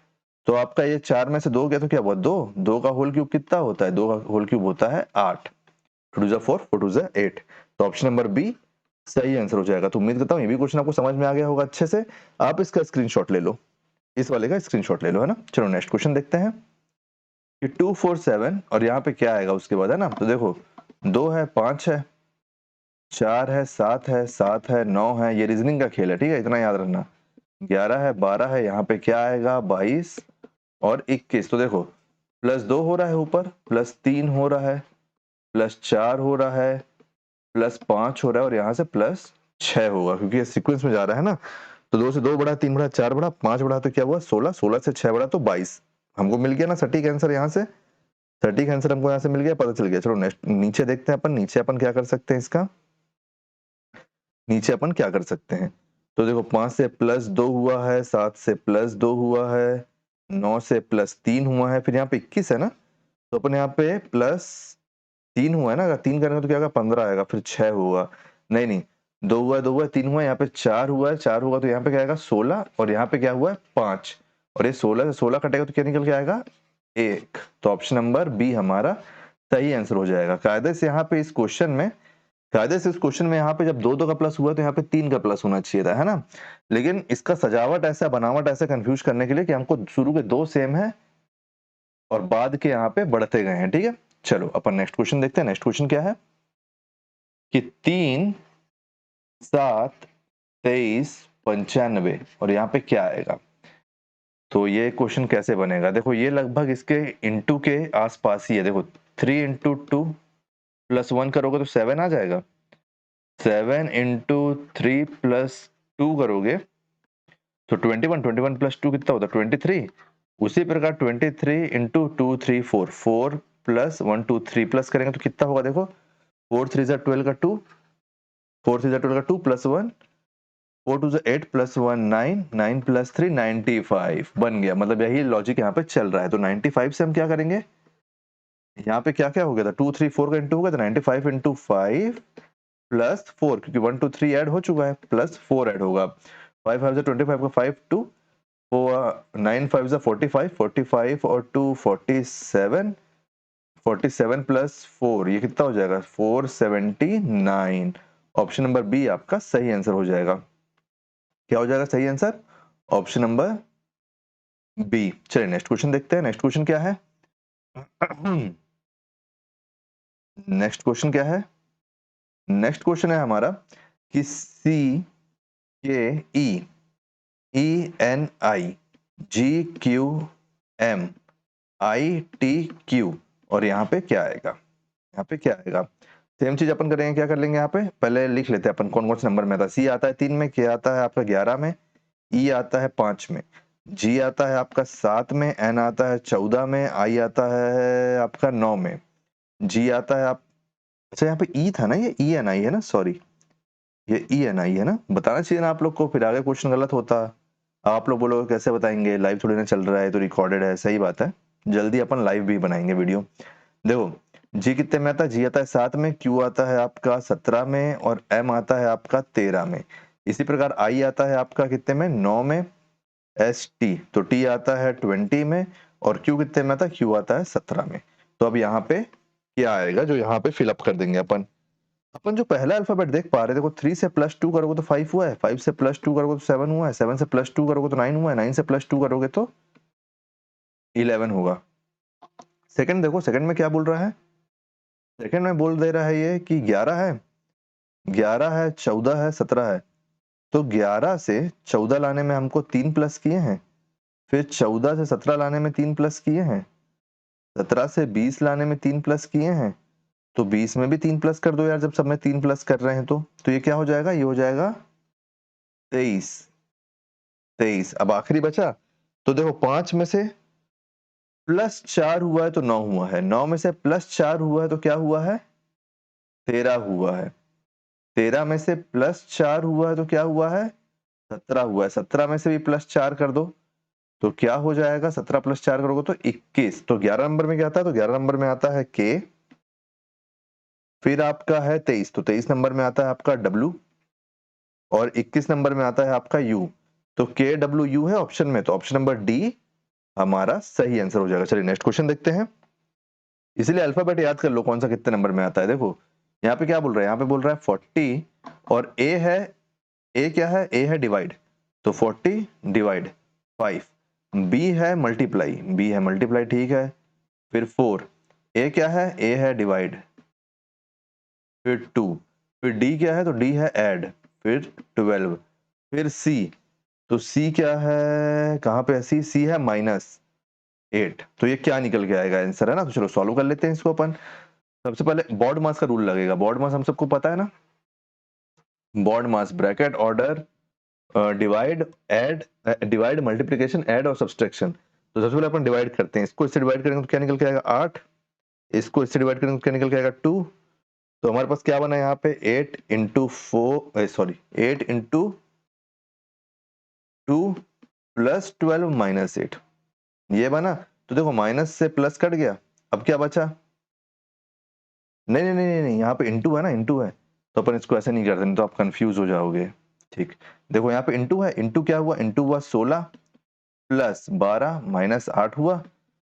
तो आपका ये 4 में से 2 गया तो क्या हुआ, 2, 2 का होल क्यूब कितना होता है, 2 का होल क्यूब होता है 8, 2 जा 4, 4 2 जा 8। तो ऑप्शन नंबर बी सही आंसर हो जाएगा। तो उम्मीद करता हूँ ये भी क्वेश्चन आपको समझ में आ गया होगा अच्छे से। आप इसका स्क्रीनशॉट ले लो, इस वाले का स्क्रीनशॉट ले लो, है ना। चलो नेक्स्ट क्वेश्चन देखते हैं कि 2 4 7 और यहाँ पे क्या आएगा उसके बाद, है ना। तो देखो 2 है, 5 है, 4 है, 7 है, 7 है, 9 है, ये रीजनिंग का खेल है, ठीक है, इतना याद रखना। 11 है, 12 है, यहाँ पे क्या आएगा 22 और 21। तो देखो +2 हो रहा है ऊपर, +3 हो रहा है, +4 हो रहा है, +5 हो रहा है, और यहाँ से +6 होगा, क्योंकि ये सीक्वेंस में जा रहा है ना। तो 2 से 2 बढ़ा, 3 बढ़ा, 4 बढ़ा, 5 बढ़ा तो क्या हुआ 16, 16 से 6 बढ़ा तो 22। हमको मिल गया ना सटीक आंसर, यहाँ से सटीक आंसर हमको यहाँ से मिल गया, पता चल गया। चलो नेक्स्ट नीचे देखते हैं अपन, नीचे अपन क्या कर सकते हैं, इसका नीचे अपन क्या कर सकते हैं। तो देखो 5 से +2 हुआ है, 7 से +2 हुआ है, 9 से +3 हुआ है, फिर यहाँ पे 21 है ना, तो अपन यहाँ पे +3 हुआ है ना, अगर 3 करेंगे तो क्या होगा 15 आएगा, फिर 6 होगा, नहीं नहीं 2 हुआ, 2 हुआ, 3 हुआ, यहाँ पे 4 हुआ है, 4 होगा तो यहाँ पे क्या आएगा 16, और यहाँ पे क्या हुआ है 5, और ये 16 से 16 कटेगा तो क्या निकल के आएगा 1। तो ऑप्शन नंबर बी हमारा सही आंसर हो जाएगा। कायदे से यहाँ पे इस क्वेश्चन में, कायदे से इस क्वेश्चन में यहाँ पे जब 2 2 का प्लस हुआ तो यहाँ पे 3 का प्लस होना चाहिए था, है ना। लेकिन इसका सजावट ऐसा, बनावट ऐसा कंफ्यूज करने के लिए कि हमको शुरू के 2 सेम है और बाद के यहाँ पे बढ़ते गए हैं, ठीक है। चलो अपन नेक्स्ट क्वेश्चन देखते हैं। नेक्स्ट क्वेश्चन क्या है कि 3 7 23 95 और यहाँ पे क्या आएगा। तो ये क्वेश्चन कैसे बनेगा, देखो ये लगभग इसके इंटू के आसपास ही है। देखो 3 इंटू 2 + 1 करोगे तो 7 आ जाएगा, 7 इंटू 3 + 2 करोगे तो 21, 21 + 2 कितना होता है 23। उसी प्रकार 23 इंटू 2 3 4, 4 + 1 2 3 प्लस करेंगे तो कितना होगा, देखो 4 3 जा 12 का 2, 4 3 जा 12 का 2 + 1, 4 2 जा 8 + 1 9, 9 + 3 95 बन गया। मतलब यही लॉजिक यहाँ पे चल रहा है। तो 95 से हम क्या करेंगे, यहाँ पे क्या क्या हो गया था 2 3 4 का इंटू हो गया था, 95 इंटू 5 प्लस 4, क्योंकि 1 2 3 ऐड हो चुका है, प्लस 4 ऐड होगा। 5 5 25 का 5 2 9 5 45, 45 और 2 47, 47 प्लस 4 ये कितना हो जाएगा 479। ऑप्शन नंबर बी आपका सही आंसर हो जाएगा। क्या हो जाएगा सही आंसर? Option number B. चलिए नेक्स्ट क्वेश्चन देखते हैं। नेक्स्ट क्वेश्चन क्या है? नेक्स्ट क्वेश्चन क्या है? नेक्स्ट क्वेश्चन है हमारा कि C K E N I G Q M I T Q, और यहाँ पे क्या आएगा? यहाँ पे क्या आएगा? सेम चीज अपन करेंगे, क्या कर लेंगे यहाँ पे, पहले लिख लेते हैं अपन कौन कौन से नंबर में आता है। सी आता है 3 में, के आता है आपका 11 में, ई आता है 5 में, जी आता है आपका 7 में, एन आता है 14 में, आई आता है आपका 9 में, जी आता है आप, अच्छा यहाँ पे ई था ना, ये ई एन आई है ना, सॉरी ये ई एन आई है ना, बताना चाहिए ना आप लोग को, फिर आगे क्वेश्चन गलत होता। आप लोग बोलोगे कैसे बताएंगे, लाइव थोड़ी ना चल रहा है, तो रिकॉर्डेड है। सही बात है, जल्दी अपन लाइव भी बनाएंगे वीडियो। देखो जी कितने में आता है? जी आता है 7 में, क्यू आता है आपका 17 में, और एम आता है आपका 13 में। इसी प्रकार आई आता है आपका कितने में? 9 में, एस टी तो टी आता है 20 में, और क्यू कितने में आता है? क्यू आता है 17 में। तो अब यहाँ पे क्या आएगा जो यहाँ पे फिलअप कर देंगे अपन। अपन जो पहला अल्फाबेट देख पा रहे थे, देखो 3 से +2 करोगे तो 5 हुआ है, 5 से +2 करोगे तो 7 हुआ है, 7 से +2 करोगे तो 9 हुआ है, 9 से +2 करोगे तो 11 होगा। सेकंड देखो, सेकंड में क्या बोल रहा है? सेकंड में बोल दे रहा है ये कि 11 है, 11 है, 14 है, 17 है। तो 11 से 14 लाने में हमको 3 प्लस किए हैं, फिर 14 से 17 लाने में 3 प्लस किए हैं, 17 से 20 लाने में 3 प्लस किए हैं, तो 20 में भी 3 प्लस कर दो यार, जब सब में 3 प्लस कर रहे हैं तो ये क्या हो जाएगा? ये हो जाएगा 23। 23 अब आखिरी बचा, तो देखो 5 में से +4 हुआ है तो 9 हुआ है, 9 में से +4 हुआ है तो क्या हुआ है? 13 हुआ है, 13 में से +4 हुआ है तो क्या हुआ है? 17 हुआ है, 17 में से भी +4 कर दो तो क्या हो जाएगा? 17 + 4 करोगे तो 21। तो 11 नंबर में क्या आता है? तो 11 नंबर में आता है के, फिर आपका है 23, तो 23 नंबर में आता है आपका डब्ल्यू, और 21 नंबर में आता है आपका यू। तो के डब्ल्यू यू है ऑप्शन में, तो ऑप्शन नंबर डी हमारा सही आंसर हो जाएगा। चलिए नेक्स्ट क्वेश्चन देखते हैं। इसलिए अल्फाबेट याद कर लो कौन सा कितने नंबर में आता है। देखो यहाँ पे क्या बोल रहा है? यहाँ पे बोल रहा है 40, और ए है, ए क्या है? ए है डिवाइड, तो 40 डिवाइड 5। बी है मल्टीप्लाई, बी है मल्टीप्लाई, ठीक है। फिर 4, ए क्या है? ए है डिवाइड, फिर 2, फिर डी क्या है? तो डी है ऐड, फिर 12, फिर सी, तो सी क्या है? कहाँ पे है सी? सी है -8। तो ये क्या निकल के आएगा आंसर, है ना। तो चलो सॉल्व कर लेते हैं इसको अपन। सबसे पहले बॉड मास का रूल लगेगा। बॉड मास हम सबको पता है ना, BODMAS bracket order divide add, divide multiplication add और सब्सट्रैक्शन। तो सबसे पहले अपन डिवाइड करते हैं, इसको इससे डिवाइड करेंगे तो क्या निकल के आएगा? 8, इसको इससे डिवाइड करेंगे तो क्या निकल के आएगा? 2। तो हमारे पास क्या बना यहाँ पे? 8 इंटू 4, सॉरी 8 इंटू 2 प्लस 12 -8, ये बना। तो देखो माइनस से प्लस कट गया, अब क्या बचा? नहीं नहीं नहीं नहीं, यहाँ पे इंटू है ना, इंटू है, तो अपन इसको ऐसे नहीं करते, नहीं तो आप कंफ्यूज हो जाओगे। ठीक, देखो यहाँ पे इंटू है, इंटू क्या हुआ? इंटू हुआ 16 प्लस 12 -8 हुआ।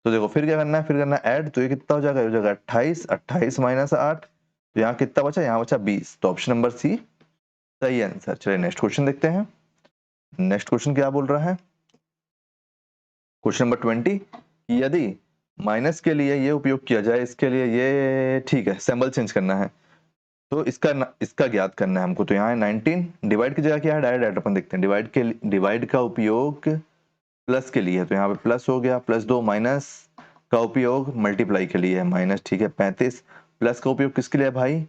तो देखो फिर क्या करना है? फिर करना है ऐड, तो ये कितना हो जाएगा? ये हो जाएगा 28, 28 -8, तो यहाँ कितना बचा? यहाँ बचा 20। तो ऑप्शन नंबर सी सही आंसर। चलिए नेक्स्ट क्वेश्चन देखते हैं। नेक्स्ट क्वेश्चन क्या बोल रहा है? क्वेश्चन नंबर 20, यदि माइनस के लिए ये उपयोग किया जाए, इसके लिए ये, ठीक है, सिंबल चेंज करना है, तो इसका ज्ञात करना है हमको। तो यहाँ है 19, डिवाइड की जगह क्या है? डायरेक्ट अपन देखते हैं। डिवाइड का उपयोग प्लस के लिए है, तो यहाँ पे प्लस हो गया, +2, माइनस का उपयोग मल्टीप्लाई के लिए है, माइनस, ठीक है, 35। प्लस का उपयोग किसके लिए है भाई?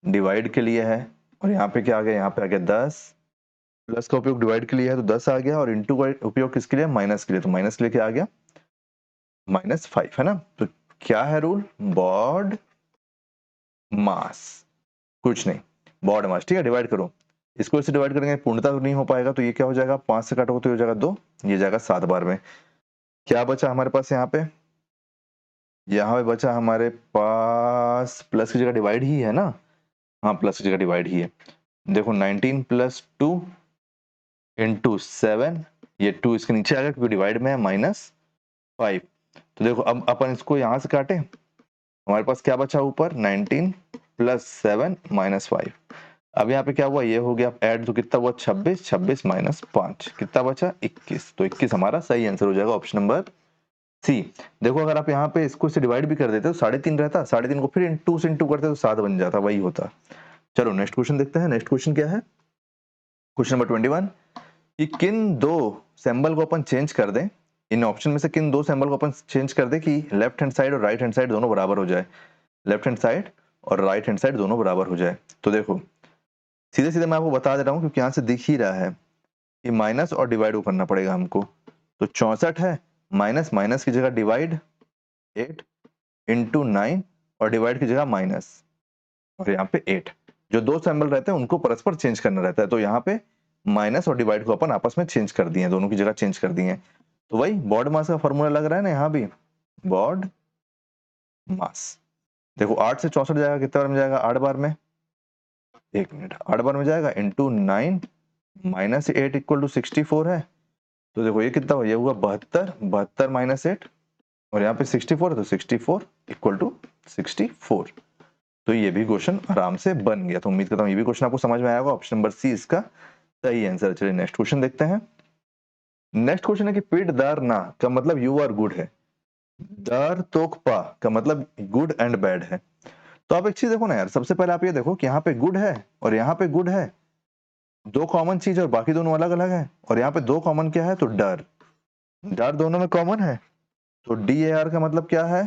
डिवाइड के लिए है, और यहाँ पे क्या आ गया? यहाँ पे आ गया 10। प्लस का उपयोग डिवाइड के लिए है तो 10 आ गया, और इंटू का उपयोग किसके लिए? माइनस के लिए, तो माइनस के लिए क्या आ गया? -5, है ना। तो क्या है रूल? बॉड मास, कुछ नहीं, बॉड मास, ठीक है। डिवाइड करो, इसको इससे डिवाइड करेंगे, पूर्णता तो नहीं हो पाएगा, तो ये क्या हो जाएगा? 5 से काटोगे तो हो जाएगा 2, ये जाएगा 7 बार में। क्या बचा हमारे पास यहाँ पे? यहाँ पे बचा हमारे पास प्लस की जगह डिवाइड ही है ना, हाँ प्लस की जगह डिवाइड ही है। देखो 19 प्लस 2 इंटू 7, ये 2 इसके नीचे आ गया क्योंकि डिवाइड में है, -5। तो देखो अब अपन इसको यहाँ से काटे, हमारे पास क्या बचा ऊपर, 19 प्लस 7 -5। अब यहाँ पे क्या हुआ, ये हो गया ऐड, तो कितना हुआ 26, 26 -5 कितना बचा 21। तो 21 हमारा सही आंसर हो जाएगा, ऑप्शन नंबर सी। देखो अगर आप यहाँ पे इसको से डिवाइड भी कर देते तो 3.5 रहता, 3.5 को फिर 2 से इंटू करते तो 7 बन जाता, वही होता। चलो नेक्स्ट क्वेश्चन देखते हैं। नेक्स्ट क्वेश्चन क्या है, क्वेश्चन नंबर 21 कि किन दो सिंबल को अपन चेंज कर दें, इन ऑप्शन में से किन दो सिंबल को अपन चेंज कर दें कि लेफ्ट हैंड साइड और राइट हैंड साइड दोनों बराबर हो जाए, लेफ्ट हैंड साइड और राइट हैंड साइड दोनों बराबर हो जाए। तो देखो सीधे सीधे मैं आपको बता दे रहा हूँ क्योंकि यहाँ से दिख ही रहा है कि माइनस और डिवाइड को करना पड़ेगा हमको। तो 64 है, माइनस माइनस की जगह डिवाइड 8 इंटू 9 और डिवाइड की जगह माइनस और यहाँ पे 8। जो दो सिंबल रहते हैं उनको परस्पर चेंज करना रहता है, तो यहाँ पे माइनस और डिवाइड को अपन आपस में चेंज कर दिए, दोनों की जगह चेंज कर दिए। तो वही बॉड मास का फॉर्मूला लग रहा है ना, यहाँ भी बॉड मास। देखो 8 से 64 जाएगा, कितने बार में जाएगा, 8 बार में, 1 मिनट, 8 बार में जाएगा इंटू 9 माइनस 8 इक्वल टू 64 है। तो देखो ये कितना हुआ, ये हुआ 72, 72 माइनस 8 और यहाँ पे 64 है तो 64 इक्वल टू 64। तो ये भी क्वेश्चन आराम से बन गया। तो उम्मीद करता हूँ ये भी क्वेश्चन आपको समझ में आया होगा, ऑप्शन नंबर सी इसका सही आंसर। चलिए नेक्स्ट क्वेश्चन देखते हैं। नेक्स्ट क्वेश्चन है कि पीठ दार ना का मतलब यू आर गुड है, दार तोकपा का मतलब गुड एंड बैड है। तो आप एक चीज देखो ना यार, सबसे पहले आप ये देखो कि यहाँ पे गुड है और यहाँ पे गुड है, दो कॉमन चीज और बाकी दोनों अलग अलग है, और यहाँ पे दो कॉमन क्या है, तो डर, डर दोनों में कॉमन है, तो डी ए आर का मतलब क्या है,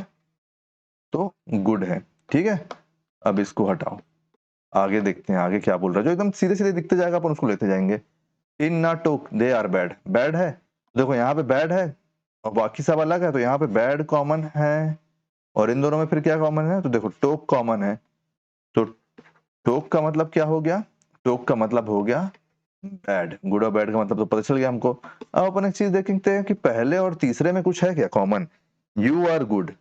तो गुड है। ठीक है, अब इसको हटाओ, आगे देखते हैं आगे क्या बोल रहा है, जो एकदम सीधे सीधे दिखते जाएगा अपन उसको लेते जाएंगे। इन ना टोक दे आर बैड, बैड है, देखो यहाँ पे बैड है और बाकी सब अलग है, तो यहाँ पे बैड कॉमन है और इन दोनों में फिर क्या कॉमन है, तो देखो टोक कॉमन है। तो टोक का मतलब क्या हो गया, टोक का मतलब हो गया बैड, गुड और बैड का मतलब तो पता चल गया हमको। अब अपन एक चीज देखते हैं कि पहले और तीसरे में कुछ है क्या common, you are good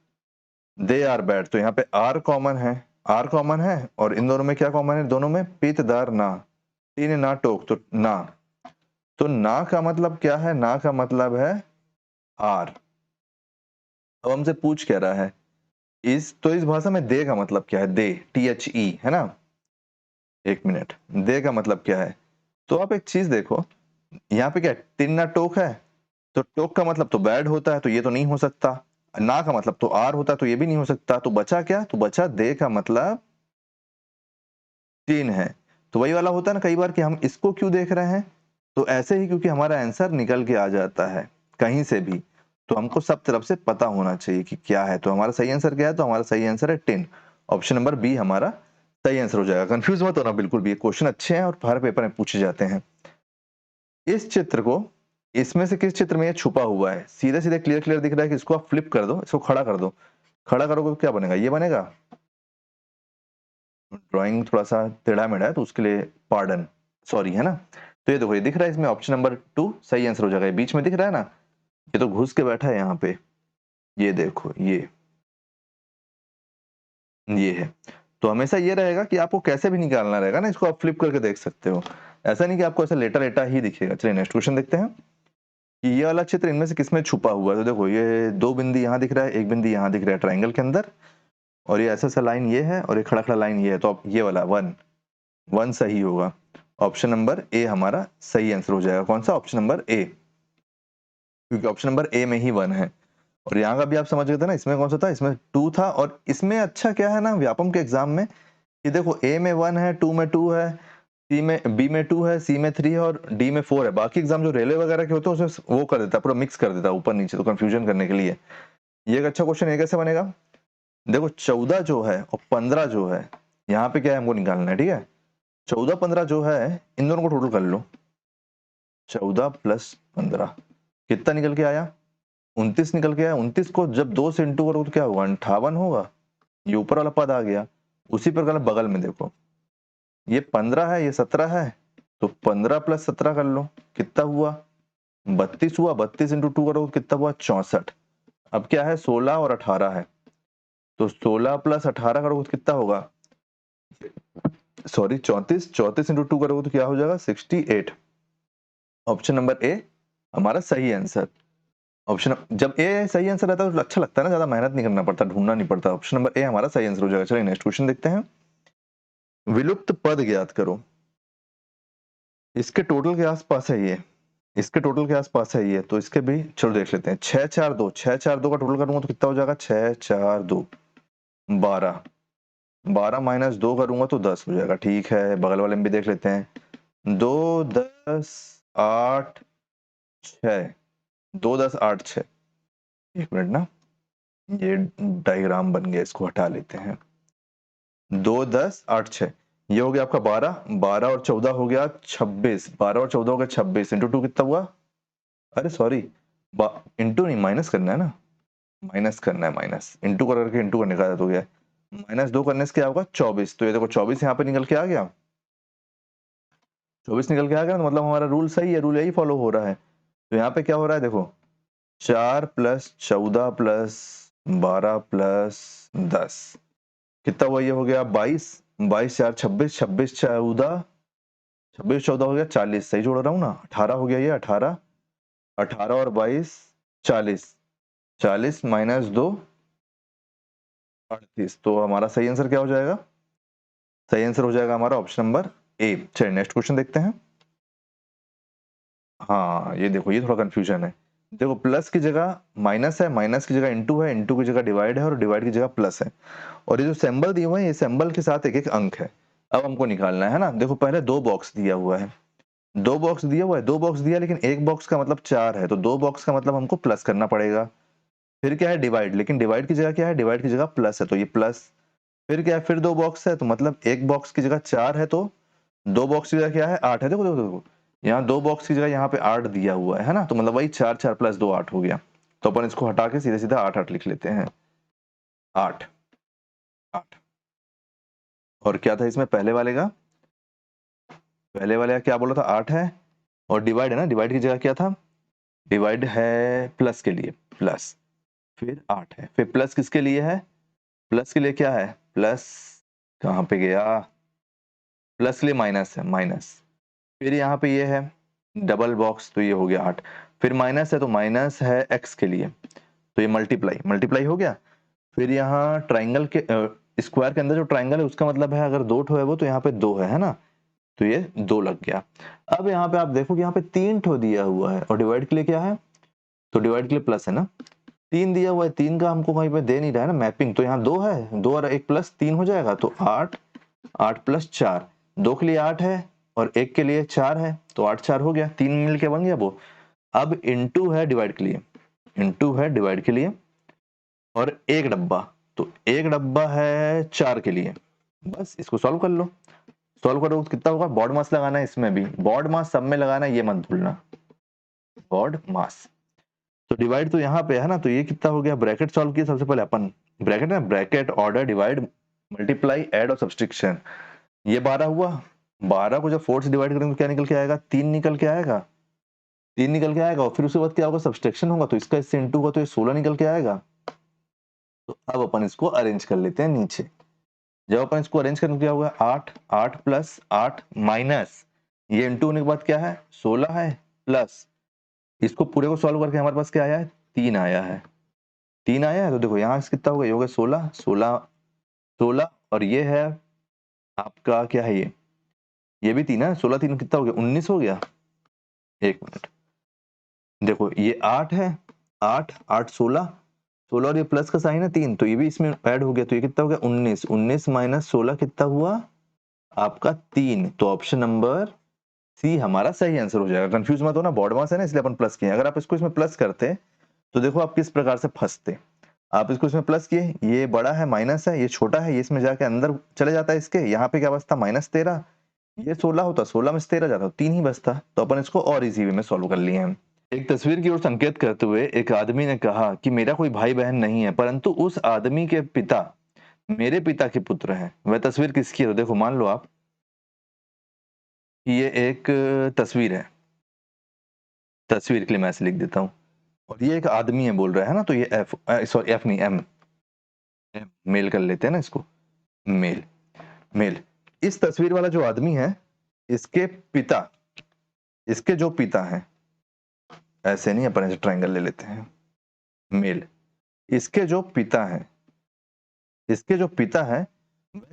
they are bad, तो यहाँ पे आर कॉमन है, आर कॉमन है और इन दोनों में क्या कॉमन है, दोनों में पीतदार ना, तीन ना टोक तो ना, तो ना का मतलब क्या है, ना का मतलब है आर। अब हमसे पूछ क्या रहा है, इस भाषा में दे का मतलब क्या है, दे THE है ना, एक मिनट, दे का मतलब क्या है। तो आप एक चीज देखो, यहाँ पे क्या है, तीन ना टोक है, तो टोक का मतलब तो बैड होता है, तो ये तो नहीं हो सकता, ना का मतलब तो आर होता है, तो ये भी नहीं हो सकता, तो बचा क्या, तो बचा दे का मतलब तीन है। तो वही वाला होता है ना कई बार कि हम इसको क्यों देख रहे हैं, तो ऐसे ही क्योंकि हमारा आंसर निकल के आ जाता है कहीं से भी, तो हमको सब तरफ से पता होना चाहिए कि क्या है। तो हमारा सही आंसर क्या है, तो हमारा सही आंसर है 10, ऑप्शन नंबर बी हमारा सही आंसर हो जाएगा। कंफ्यूज मत होना बिल्कुल भी, क्वेश्चन अच्छे हैं और हर पेपर में पूछे जाते हैं। इस चित्र को, इसमें से किस चित्र में ये छुपा हुआ है, सीधे सीधे क्लियर क्लियर दिख रहा है कि इसको आप फ्लिप कर दो, इसको खड़ा कर दो, खड़ा करोगे तो क्या बनेगा, ये बनेगा। ड्राइंग थोड़ा सा टेढ़ा मेढ़ा है तो उसके लिए पार्डन, सॉरी, है ना। तो ये देखो ये दिख रहा है, इसमें ऑप्शन नंबर 2 सही आंसर हो जाएगा। ये बीच में दिख रहा है ना, ये तो घुस के बैठा है यहाँ पे, ये देखो ये है। तो हमेशा ये रहेगा कि आपको कैसे भी निकालना रहेगा ना, इसको आप फ्लिप करके देख सकते हो, ऐसा नहीं कि आपको ऐसा लेटा लेटा ही दिखेगा। चलिए नेक्स्ट क्वेश्चन देखते हैं कि ये वाला चित्र इनमें से किसमें छुपा हुआ है। तो देखो ये दो बिंदी यहाँ दिख रहा है, एक बिंदी यहाँ दिख रहा है ट्राइंगल के अंदर, और ये ऐसा सा लाइन ये है और ये खड़ा खड़ा लाइन ये है, तो अब ये वाला 1 सही होगा, ऑप्शन नंबर ए हमारा सही आंसर हो जाएगा। कौन सा, ऑप्शन नंबर ए, क्योंकि ऑप्शन नंबर ए में ही 1 है। और यहाँ का भी आप समझ गए थे ना, इसमें कौन सा था, इसमें 2 था। और इसमें अच्छा क्या है ना व्यापम के एग्जाम में कि देखो ए में 1 है, 2 में 2 है, सी में, बी में 2 है, सी में 3 है और डी में 4 है। बाकी एग्जाम जो रेलवे वगैरह के होते हैं उसमें वो कर देता है, पूरा मिक्स कर देता है ऊपर नीचे, तो कंफ्यूजन करने के लिए ये एक अच्छा क्वेश्चन। ये कैसे बनेगा, देखो 14 जो है और 15 जो है, यहाँ पे क्या है हमको निकालना है, ठीक है। 14 15 जो है इन दोनों को टोटल कर लो, 14 प्लस 15 कितना निकल के आया, 29 निकल के आया। 29 को जब 2 से इंटू करोगे तो क्या होगा, 58 होगा। ये ऊपर वाला पद आ गया। उसी प्रकार बगल में देखो, ये 15 है, ये 17 है, तो 15 प्लस 17 कर लो, कितना हुआ 32 हुआ। 32 इंटू 2 करोगे कितना हुआ 64। अब क्या है 16 और 18 है, तो 16 प्लस 18 करोगे तो कितना होगा 34, 34 इंटू 2 करोगे तो क्या हो जाएगा 68। ऑप्शन नंबर ए हमारा सही आंसर। ऑप्शन जब ए सही आंसर रहता है तो अच्छा लगता है ना, ज्यादा मेहनत नहीं करना पड़ता, ढूंढना नहीं पड़ता। ऑप्शन नंबर ए हमारा सही आंसर हो जाएगा। चलिए नेक्स्ट क्वेश्चन देखते हैं। विलुप्त पद ज्ञात करो। इसके टोटल के आसपास है ये, इसके टोटल के आसपास है ये, तो इसके भी चलो देख लेते हैं। 6 4 2, 6 4 2 का टोटल करूंगा तो कितना हो जाएगा 6 4 2 12, 12 माइनस 2 करूंगा तो 10 हो जाएगा। ठीक है, बगल वाले में भी देख लेते हैं। 2 10 8 6, 2 10 8 6। एक मिनट ना, ये डायग्राम बन गया, इसको हटा लेते हैं। 2 10 8 6, ये हो गया आपका 12, 12 और 14 हो गया 26, 12 और 14 हो गया 26 इंटू 2 कितना हुआ, अरे सॉरी इंटू नहीं माइनस करना है ना, माइनस करना है, माइनस इंटू करके इंटू करने का आदत हो गया। माइनस 2 करने से क्या होगा 24, तो ये देखो 24 यहाँ पे निकल के आ गया, 24 निकल के आ गया, तो मतलब हमारा रूल सही है, रूल यही फॉलो हो रहा है। तो यहाँ पे क्या हो रहा है देखो, 4 प्लस 14 प्लस 12 प्लस 10 कितना हुआ, ये हो गया 22, 22 4 26, 26 14, 26 14 हो गया 40, सही जोड़ रहा हूँ ना, 18 हो गया ये, 18, 18 और 22 40, 40 माइनस 2 38। तो हमारा सही आंसर क्या हो जाएगा, सही आंसर हो जाएगा हमारा ऑप्शन नंबर ए। चलिए नेक्स्ट क्वेश्चन देखते हैं। हाँ ये देखो, ये थोड़ा कंफ्यूजन है। देखो प्लस की जगह माइनस है, माइनस की जगह इंटू है, इंटू की जगह डिवाइड है, और डिवाइड की जगह प्लस है। और ये जो सिंबल दिए हुए हैं, ये सिंबल के साथ एक एक अंक है। अब हमको निकालना है ना। देखो पहले 2 बॉक्स दिया हुआ है, 2 बॉक्स दिया हुआ है, 2 बॉक्स दिया, लेकिन एक बॉक्स का मतलब 4 है, तो 2 बॉक्स का मतलब हमको प्लस करना पड़ेगा। फिर क्या है डिवाइड, लेकिन डिवाइड की जगह क्या है, डिवाइड की जगह प्लस है, तो ये प्लस। फिर क्या है, फिर 2 बॉक्स है, तो मतलब एक बॉक्स की जगह 4 है, तो 2 बॉक्स की जगह क्या है 8 है। देखो देखो देखो, यहाँ 2 बॉक्स की जगह यहाँ पे 8 दिया हुआ है ना, तो मतलब वही 4 4 प्लस 2 8 हो गया। तो अपन इसको हटा के सीधे सीधा 8 8 लिख लेते हैं, 8 8। और क्या था इसमें पहले वाले का, पहले वाले का क्या बोला था 8 है, और डिवाइड है ना, डिवाइड की जगह क्या था, डिवाइड है प्लस के लिए प्लस, फिर 8 है, फिर प्लस किसके लिए है, प्लस के लिए क्या है, प्लस कहाँ पे गया, प्लस के लिए माइनस है, माइनस। फिर यहाँ पे ये है डबल बॉक्स, तो ये हो गया 8। फिर माइनस है, तो माइनस है एक्स के लिए, तो ये मल्टीप्लाई, मल्टीप्लाई हो गया। फिर यहाँ ट्राइंगल के स्क्वायर के अंदर जो ट्राइंगल है उसका मतलब है अगर 2 ठो है वो, तो यहाँ पे 2 है ना, तो ये 2 लग गया। अब यहाँ पे आप देखो कि यहाँ पे 3 ठो दिया हुआ है, और डिवाइड के लिए क्या है, तो डिवाइड के लिए प्लस है ना, 3 दिया हुआ है, 3 का हमको कहीं पे दे नहीं रहा है ना मैपिंग, तो यहाँ 2 है, 2 और 1 प्लस 3 हो जाएगा, तो 8, 8 प्लस 4, 2 के लिए 8 है और 1 के लिए 4 है, तो 8 4 हो गया, 3 मिलके बन गया वो। अब इंटू है डिवाइड के लिए, इंटू है डिवाइड के लिए, और एक डब्बा, तो एक डब्बा है 4 के लिए। बस इसको सॉल्व कर लो, सॉल्व करो तो कितना होगा, बॉड मास लगाना है इसमें भी, बॉड मास सब में लगाना है, ये मत भूलना, बॉड मास। तो डिवाइड तो यहाँ पे है ना, तो ये कितना हो गया, ब्रैकेट सॉल्व किया सबसे पहले अपन, ब्रैकेट है, bracket order divide multiply add और सब्सट्रैक्शन, ये 12 हुआ। 12 को जब 4 से डिवाइड करेंगे तो क्या निकल के आएगा, 3 निकल के आएगा, 3 निकल के आएगा, और फिर उसके बाद क्या होगा सब्सट्रैक्शन होगा, तो इसका इससे इंटू होगा, तो ये 16 निकल के आएगा। तो अब अपन इसको अरेंज कर लेते हैं नीचे। जब अपन इसको अरेंज करेंगे क्या होगा, 8 8 प्लस 8 माइनस, ये इंटू होने के बाद क्या है 16 है, प्लस इसको पूरे को सॉल्व करके हमारे पास क्या आया है, 3 आया है, 3 आया है। तो देखो यहाँ से कितना होगा, ये होगा 16 16 16, और ये है आपका क्या है, ये भी 3 है, 16 3 कितना हो गया 19 हो गया। एक मिनट देखो, ये 8 है, 8 8 16, 16 और ये प्लस का साइन है 3, तो ये भी इसमें ऐड हो गया, तो ये कितना हो गया 19, 19 माइनस 16 कितना हुआ आपका 3। तो ऑप्शन नंबर सी हमारा सही आंसर हो जाएगा। कंफ्यूज मत हो ना, बॉड मास है ना इसलिए अपन प्लस किए। अगर आप इसको इसमें प्लस करते तो देखो आप किस प्रकार से फंसते। आप इसको इसमें प्लस किए, ये बड़ा है माइनस है, ये छोटा है, ये इसमें जाके अंदर चले जाता है इसके, यहाँ पे क्या बचता -13, ये 16 होता, 16 में से 13 जाता, 3 ही बचता। तो अपन इसको और इजी वे में सॉल्व कर लिए हैं। एक तस्वीर की ओर संकेत करते हुए एक आदमी ने कहा कि मेरा कोई भाई बहन नहीं है, परंतु उस आदमी के पिता मेरे पिता के पुत्र हैं। वह तस्वीर किसकी है, तो देखो मान लो आप कि ये एक तस्वीर है, तस्वीर के लिए मैं ऐसे लिख देता हूँ, और ये एक आदमी है बोल रहा है ना, तो ये एफ, सॉरी एफ नहीं एम, मेल कर लेते हैं ना इसको, मेल मेल। इस तस्वीर वाला जो आदमी है, इसके पिता, इसके जो पिता हैं, ऐसे नहीं, अपन ऐसे ट्रायंगल ले लेते हैं, मेल, इसके जो पिता हैं, इसके जो पिता हैं,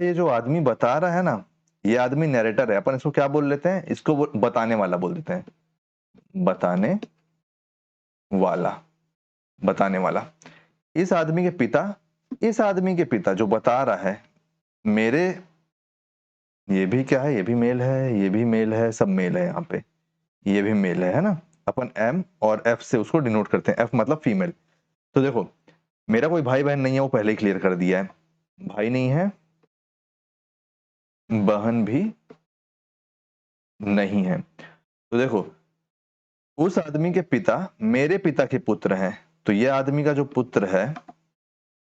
ये जो आदमी बता रहा है ना, ये आदमी नैरेटर है, अपन इसको क्या बोल लेते हैं, इसको बताने वाला बोल देते हैं, बताने वाला, बताने वाला। इस आदमी के पिता, इस आदमी के पिता जो बता रहा है, मेरे, ये भी क्या है, ये भी मेल है, ये भी मेल है, सब मेल है यहाँ पे, ये भी मेल है ना। अपन एम और एफ से उसको डिनोट करते हैं, एफ मतलब फीमेल। तो देखो, मेरा कोई भाई बहन नहीं है, वो पहले ही क्लियर कर दिया है, भाई नहीं है, बहन भी नहीं है। तो देखो, उस आदमी के पिता मेरे पिता के पुत्र हैं, तो ये आदमी का जो पुत्र है,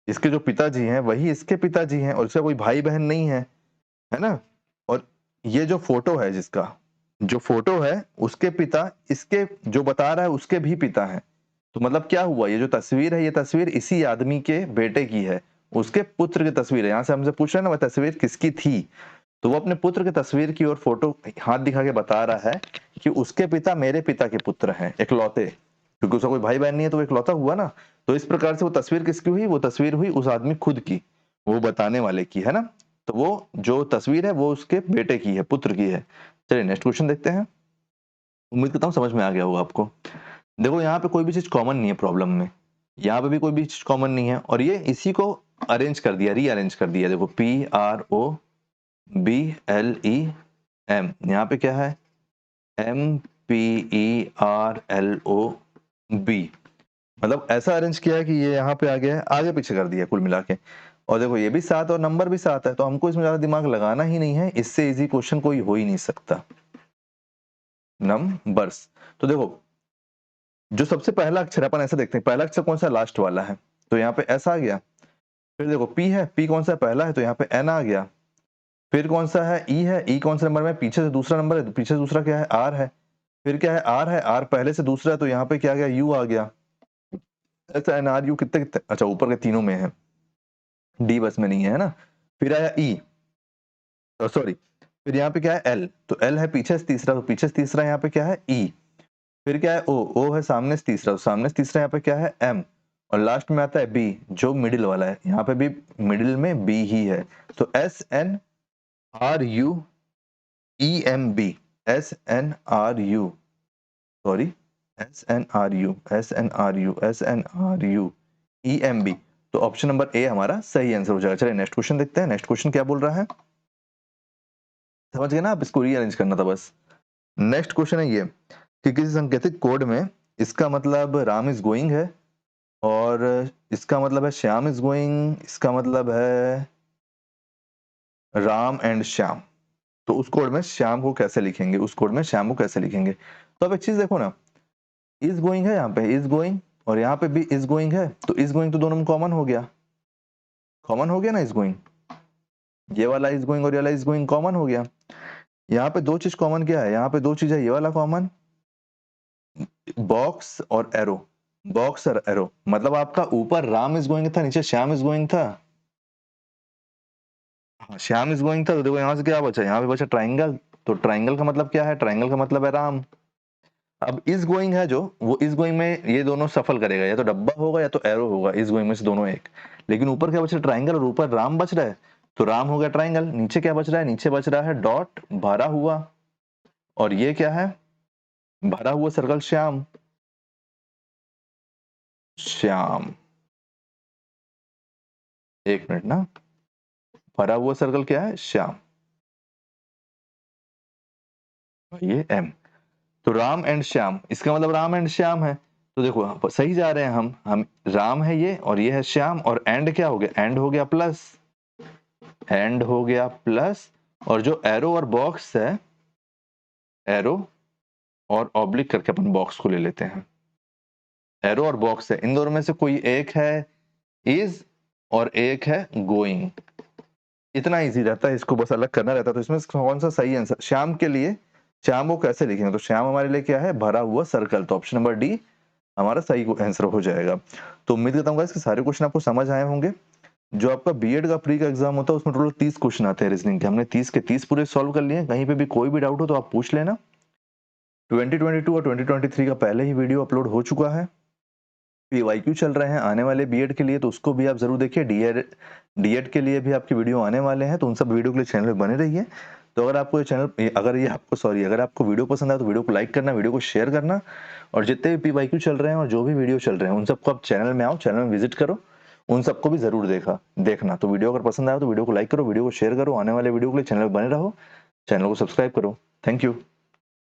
इसके जो पिताजी हैं वही इसके पिताजी हैं, और इसका कोई भाई बहन नहीं है ना। और ये जो फोटो है, जिसका जो फोटो है, उसके पिता इसके जो बता रहा है उसके भी पिता हैं। तो मतलब क्या हुआ, ये जो तस्वीर है, ये तस्वीर इसी आदमी के बेटे की है, उसके पुत्र की तस्वीर है। यहाँ से हमसे पूछ रहे हैं ना, वह तस्वीर किसकी थी, तो वो अपने पुत्र की तस्वीर की और फोटो हाथ दिखा के बता रहा है कि उसके पिता मेरे पिता के पुत्र हैं, इकलौते, क्योंकि उसका कोई भाई बहन नहीं है तो वो इकलौता हुआ ना। तो इस प्रकार से वो तस्वीर किसकी हुई, वो तस्वीर हुई उस आदमी खुद की, वो बताने वाले की, है ना। तो वो जो तस्वीर है वो उसके बेटे की है, पुत्र की है। चलिए नेक्स्ट क्वेश्चन देखते हैं। उम्मीद करता हूँ समझ में आ गया होगा आपको। देखो, यहाँ पे कोई भी चीज कॉमन नहीं है प्रॉब्लम में, यहाँ पे भी कोई भी चीज कॉमन नहीं है, और ये इसी को अरेंज कर दिया, रीअरेंज कर दिया। देखो, PROBLEM, यहाँ पे क्या है, MPERLOB, मतलब ऐसा अरेंज किया है कि ये यहाँ पे आ गया है, आगे पीछे कर दिया कुल मिला के। और देखो, ये भी 7 और नंबर भी 7 है, तो हमको इसमें ज्यादा दिमाग लगाना ही नहीं है, इससे इजी क्वेश्चन कोई हो ही नहीं सकता। नंबर्स, तो देखो, जो सबसे पहला अक्षर, अपन ऐसा देखते हैं, पहला अक्षर कौन सा, लास्ट वाला है, तो यहाँ पे S आ गया। फिर देखो P है, P कौन सा पहला है, तो यहाँ पे N आ गया। फिर कौन सा है, E है, E कौन सा नंबर में, पीछे से दूसरा नंबर है, तो पीछे से दूसरा क्या है, R है। फिर क्या है, R है, R पहले से दूसरा है, तो यहाँ पे क्या गया, U आ गया। ऐसा NRU कितने कितने, अच्छा ऊपर के तीनों में है, D बस में नहीं है ना। फिर आया E, सॉरी, फिर यहाँ पे क्या है, L, तो L है पीछे से तीसरा, तो पीछे से तीसरा यहाँ पे क्या है, E। फिर क्या है, O है सामने से तीसरा, तो सामने से तीसरा यहाँ पे क्या है, M। और लास्ट में आता है B, जो मिडिल वाला है, यहाँ पे भी मिडिल में B ही है। तो SNRUEMB, SNRU, सॉरी, SNRUEMB, तो ऑप्शन नंबर ए हमारा सही आंसर हो जाएगा। चलिए नेक्स्ट क्वेश्चन देखते हैं। नेक्स्ट क्वेश्चन क्या बोल रहा है, समझ गए ना आप, इसको रीअरेंज करना था बस। नेक्स्ट क्वेश्चन है ये कि किसी सांकेतिक कोड में इसका मतलब राम इज गोइंग है, और इसका मतलब है श्याम इज गोइंग, इसका मतलब है राम एंड श्याम। तो उस कोड में श्याम को कैसे लिखेंगे, उस कोड में श्याम को कैसे लिखेंगे। तो अब एक चीज देखो ना, इज गोइंग है, यहाँ पे इज गोइंग, और यहाँ पे भी इज गोइंग है, तो इज गोइंग तो दोनों में कॉमन हो गया, कॉमन हो गया ना इज गोइंग, ये वाला इज गोइंग और ये वाला इज गोइंग कॉमन हो गया। यहाँ पे दो चीज कॉमन क्या है, यहाँ पे दो चीज है, ये वाला कॉमन, बॉक्स और एरो, बॉक्स और एरो, मतलब आपका ऊपर राम इज गोइंग था, नीचे श्याम इज गोइंग था। हाँ, श्याम इज गोइंग था, तो देखो यहाँ से क्या बचा, यहाँ पे बचा ट्राइंगल, तो ट्राइंगल का मतलब क्या है, ट्राइंगल का मतलब है राम। अब इज गोइंग है जो, वो इज गोइंग में ये दोनों सफल करेगा, या तो डब्बा होगा या तो एरो होगा, इज गोइंग में से दोनों एक। लेकिन ऊपर क्या बच रहा है, ट्राइंगल, और ऊपर राम बच रहा है, तो राम हो गया ट्राइंगल। नीचे क्या बच रहा है, नीचे बच रहा है डॉट भरा हुआ, और ये क्या है, भरा हुआ सर्कल श्याम, श्याम, एक मिनट ना, भरा हुआ सर्कल क्या है, श्याम, ये एम। तो राम एंड श्याम, इसका मतलब राम एंड श्याम है। तो देखो सही जा रहे हैं हम राम है ये, और ये है श्याम, और एंड क्या हो गया, एंड हो गया प्लस, एंड हो गया प्लस, और जो एरो और बॉक्स है, एरो और ऑब्लिक करके अपन बॉक्स को ले लेते हैं, एरो और बॉक्स है, इन दोनों में से कोई एक है इज और एक है गोइंग, इतना इजी रहता है, इसको बस अलग करना रहता है। तो इसमें कौन सा सही आंसर, श्याम के लिए, श्याम को कैसे लिखेंगे, तो श्याम हमारे लिए क्या है, भरा हुआ सर्कल, तो ऑप्शन नंबर डी हमारा सही आंसर हो जाएगा। तो उम्मीद करता हूँ कि सारे क्वेश्चन आपको समझ आए होंगे। जो आपका बीएड का प्री का एग्जाम होता है उसमें टोटल 30 क्वेश्चन आते हैं रीजनिंग के। हमने 30 के 30 पूरे सॉल्व कर लिए हैं। कहीं पे भी कोई भी डाउट हो तो आप पूछ लेना। 2022 और 2023 का पहले ही वीडियो अपलोड हो चुका है। पीवाईक्यू चल रहे हैं आने वाले बीएड के लिए, तो उसको भी आप जरूर देखिए। डीएड के लिए भी आपकी वीडियो आने वाले हैं, तो उन सब वीडियो के लिए चैनल पे बने रहिए। तो अगर आपको ये चैनल अगर आपको वीडियो पसंद आए तो वीडियो को लाइक करना, वीडियो को शेयर करना, और जितने भी पीवाईक्यू चल रहे हैं और जो भी वीडियो चल रहे हैं उन सबको आप चैनल में आओ, चैनल में विजिट करो, उन सबको भी जरूर देखना। तो वीडियो अगर पसंद आया तो वीडियो को लाइक करो, वीडियो को शेयर करो, आने वाले वीडियो के लिए चैनल पर बने रहो, चैनल को सब्सक्राइब करो। Thank you.